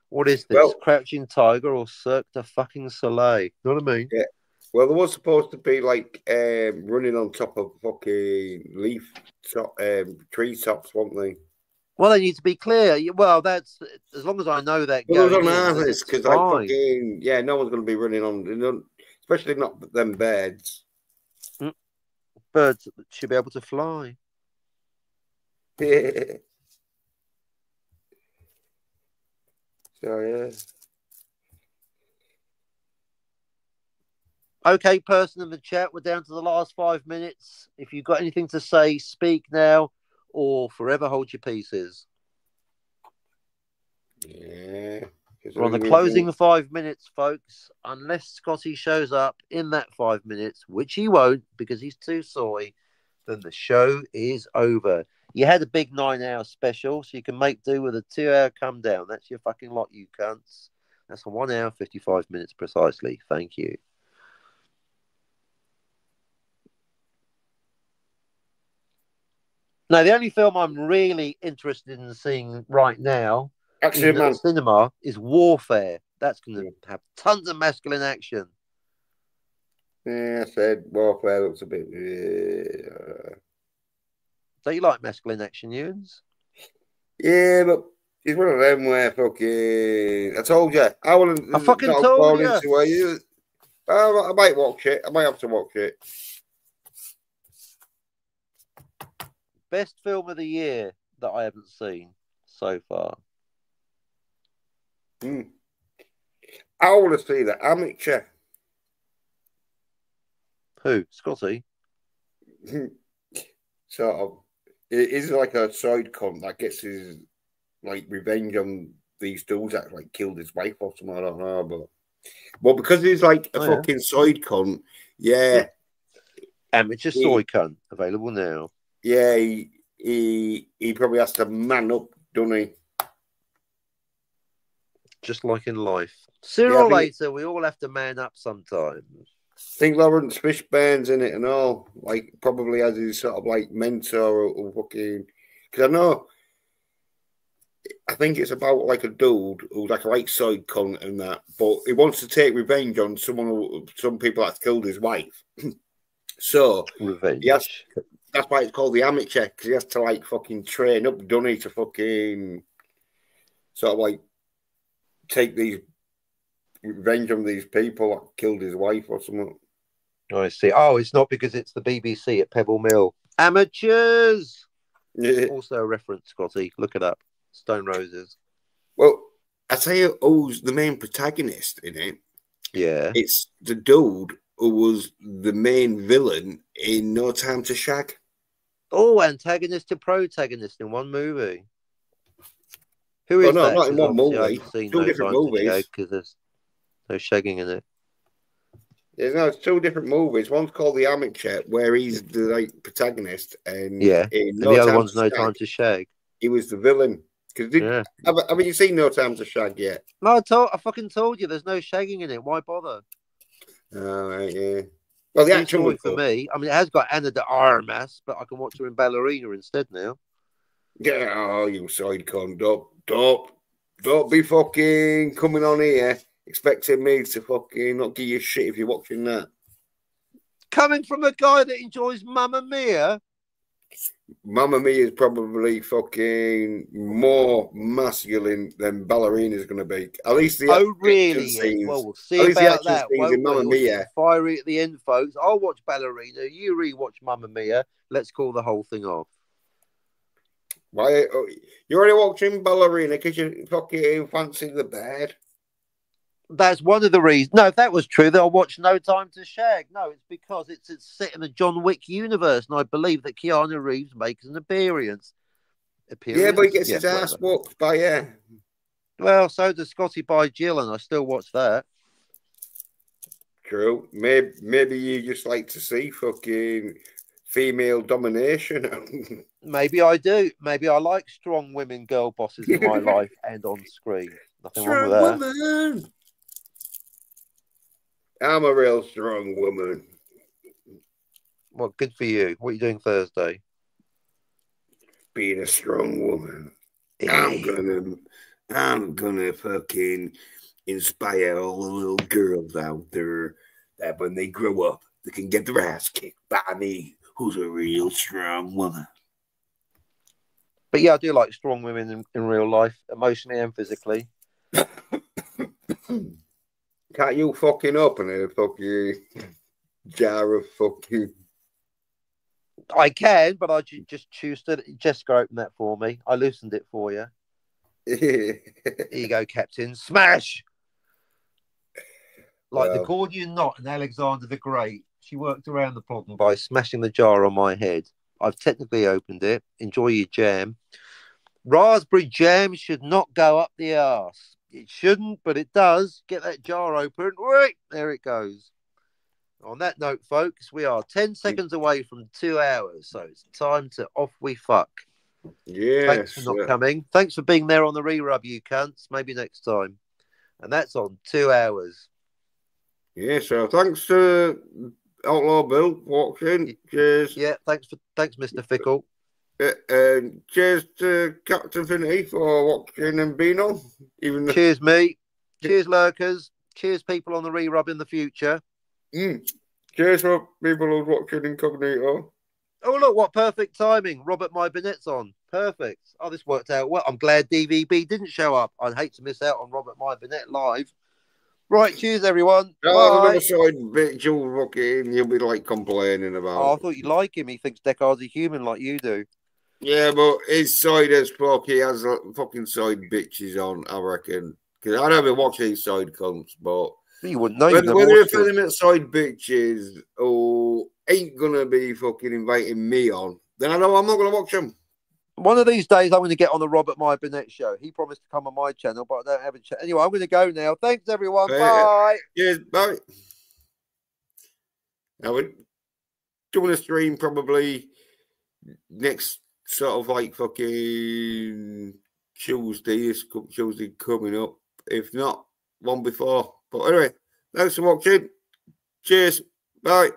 What is this? Well, Crouching Tiger or Cirque du fucking Soleil? Know what I mean? Yeah. Well, there was supposed to be like running on top of fucking tree tops, weren't they? Well, they need to be clear. Well, that's as long as I know that Well, it was going on in, then ours it's because, like, fine. fucking, yeah, no one's going to be running on, especially not them beds. Birds should be able to fly. Yeah. So, yeah. Okay, person in the chat, we're down to the last 5 minutes. If you've got anything to say, speak now or forever hold your pieces. Yeah. We're on the closing 5 minutes, folks. Unless Scotty shows up in that 5 minutes, which he won't because he's too soy, then the show is over. You had a big 9-hour special, so you can make do with a 2-hour come down. That's your fucking lot, you cunts. That's a 1 hour, 55 minutes precisely. Thank you. Now, the only film I'm really interested in seeing right now Actually, in the man. cinema is Warfare. That's going to have tons of masculine action. Yeah, I said Warfare looks a bit. Do you like masculine action, Ewans? Yeah, but it's one of them where fucking. I told you. I wouldn't. I fucking Not told fall you. into where you. I might watch it. I might have to watch it. Best film of the year that I haven't seen so far. I want to see the amateur. Who? Scotty? Sort of. It is like a side cunt that gets his like revenge on these dudes that like killed his wife or something. I don't know, but because he's like a fucking side cunt, yeah. Amateur soy cunt available now. Yeah, he probably has to man up, doesn't he? Just like in life. Sooner or later, we all have to man up sometimes. I think Lawrence Fishburne's in it and all. Like, probably as his sort of like mentor or fucking. Because I think it's about like a dude who's like a right side cunt and that, but he wants to take revenge on some people that's killed his wife. So, revenge. That's why it's called the amateur, because he has to like fucking train up, doesn't he, to fucking sort of like take these revenge on these people that killed his wife or something. I see. Oh, it's not because it's the BBC at Pebble Mill. Amateurs. Yeah. Also a reference, Scotty. Look it up. Stone Roses. Well, I tell you who's the main protagonist in it. Yeah. It's the dude who was the main villain in No Time to Shag. Oh, antagonist to protagonist in one movie. Who is that? Not in one movie. I haven't seen two different movies. Because there's no shagging in it. It's two different movies. One's called The Amateur, where he's the like protagonist, and and the other one's No Time to Shag. He was the villain. Haven't you seen No Time to Shag yet? No, I fucking told you there's no shagging in it. Why bother? Oh, right, yeah. Well, the action was for me. I mean, it has got Anna de Armas, but I can watch her in Ballerina instead now. Yeah, oh, you side con. Don't be fucking coming on here expecting me to fucking not give you shit if you're watching that. Coming from a guy that enjoys Mamma Mia. Mamma Mia is probably fucking more masculine than Ballerina's going to be. At least the really? Scenes, well, we'll see about that. In Mamma Mia. Fiery at the end, folks. I'll watch Ballerina. You rewatch Mamma Mia. Let's call the whole thing off. Why? You're already watching Ballerina because you fucking fancy the bed. That's one of the reasons. No, if that was true, then I'll watch No Time to Shag. No, it's because it's set in the John Wick universe, and I believe that Keanu Reeves makes an appearance. Yeah, but he gets his ass whooped by Well, so does Scotty by Jill, and I still watch that. True. Maybe you just like to see fucking female domination. Maybe I do. Maybe I like strong women, girl bosses in my life and on screen. Nothing wrong with that. Woman. I'm a real strong woman. Well, good for you. What are you doing Thursday? Being a strong woman. I'm gonna fucking inspire all the little girls out there that when they grow up, they can get their ass kicked by me, who's a real strong woman. But yeah, I do like strong women in real life, emotionally and physically. Can't you fucking open a fucking jar of fucking? I can, but I just choose to. Jessica opened that for me. I loosened it for you. Here you go, Captain. Smash! Like the Well, Gordian knot and Alexander the Great. She worked around the problem by smashing the jar on my head. I've technically opened it. Enjoy your jam. Raspberry jam should not go up the arse. It shouldn't, but it does. Get that jar open. Right, there it goes. On that note, folks, we are 10 seconds away from 2 hours, so it's time to off we fuck. yes. Thanks for not coming. Thanks for being there on the re-rub, you cunts. Maybe next time. And that's on 2 hours. Yeah, so thanks to Outlaw Bill for watching. Cheers. Yeah, thanks, Mr. Fickle. And cheers to Captain Finity for watching and being on. Cheers, mate. Cheers, lurkers. Cheers, people on the re-rub in the future. Cheers for people who's watching incognito. Oh, look, what perfect timing. Robert My Burnett's on. Perfect. Oh, this worked out well. I'm glad DVB didn't show up. I'd hate to miss out on Robert My Burnett live. Right, cheers, everyone. I'll have another side bitch you'll be like complaining about. Oh, I thought you like him. He thinks Deckard's a human like you do. Yeah, but his side as fuck, he has fucking side bitches on, I reckon. Because I never watch these side cunts, but you wouldn't know. Whether if any side bitches or ain't gonna be fucking inviting me on, then I know I'm not gonna watch them. One of these days, I'm going to get on the Robert My Burnett show. He promised to come on my channel, but I don't have a chat. Anyway, I'm going to go now. Thanks, everyone. Bye. Yes, bye. Now we're doing a stream probably next sort of like fucking Tuesday coming up. If not, one before. But anyway, thanks for watching. Cheers. Bye.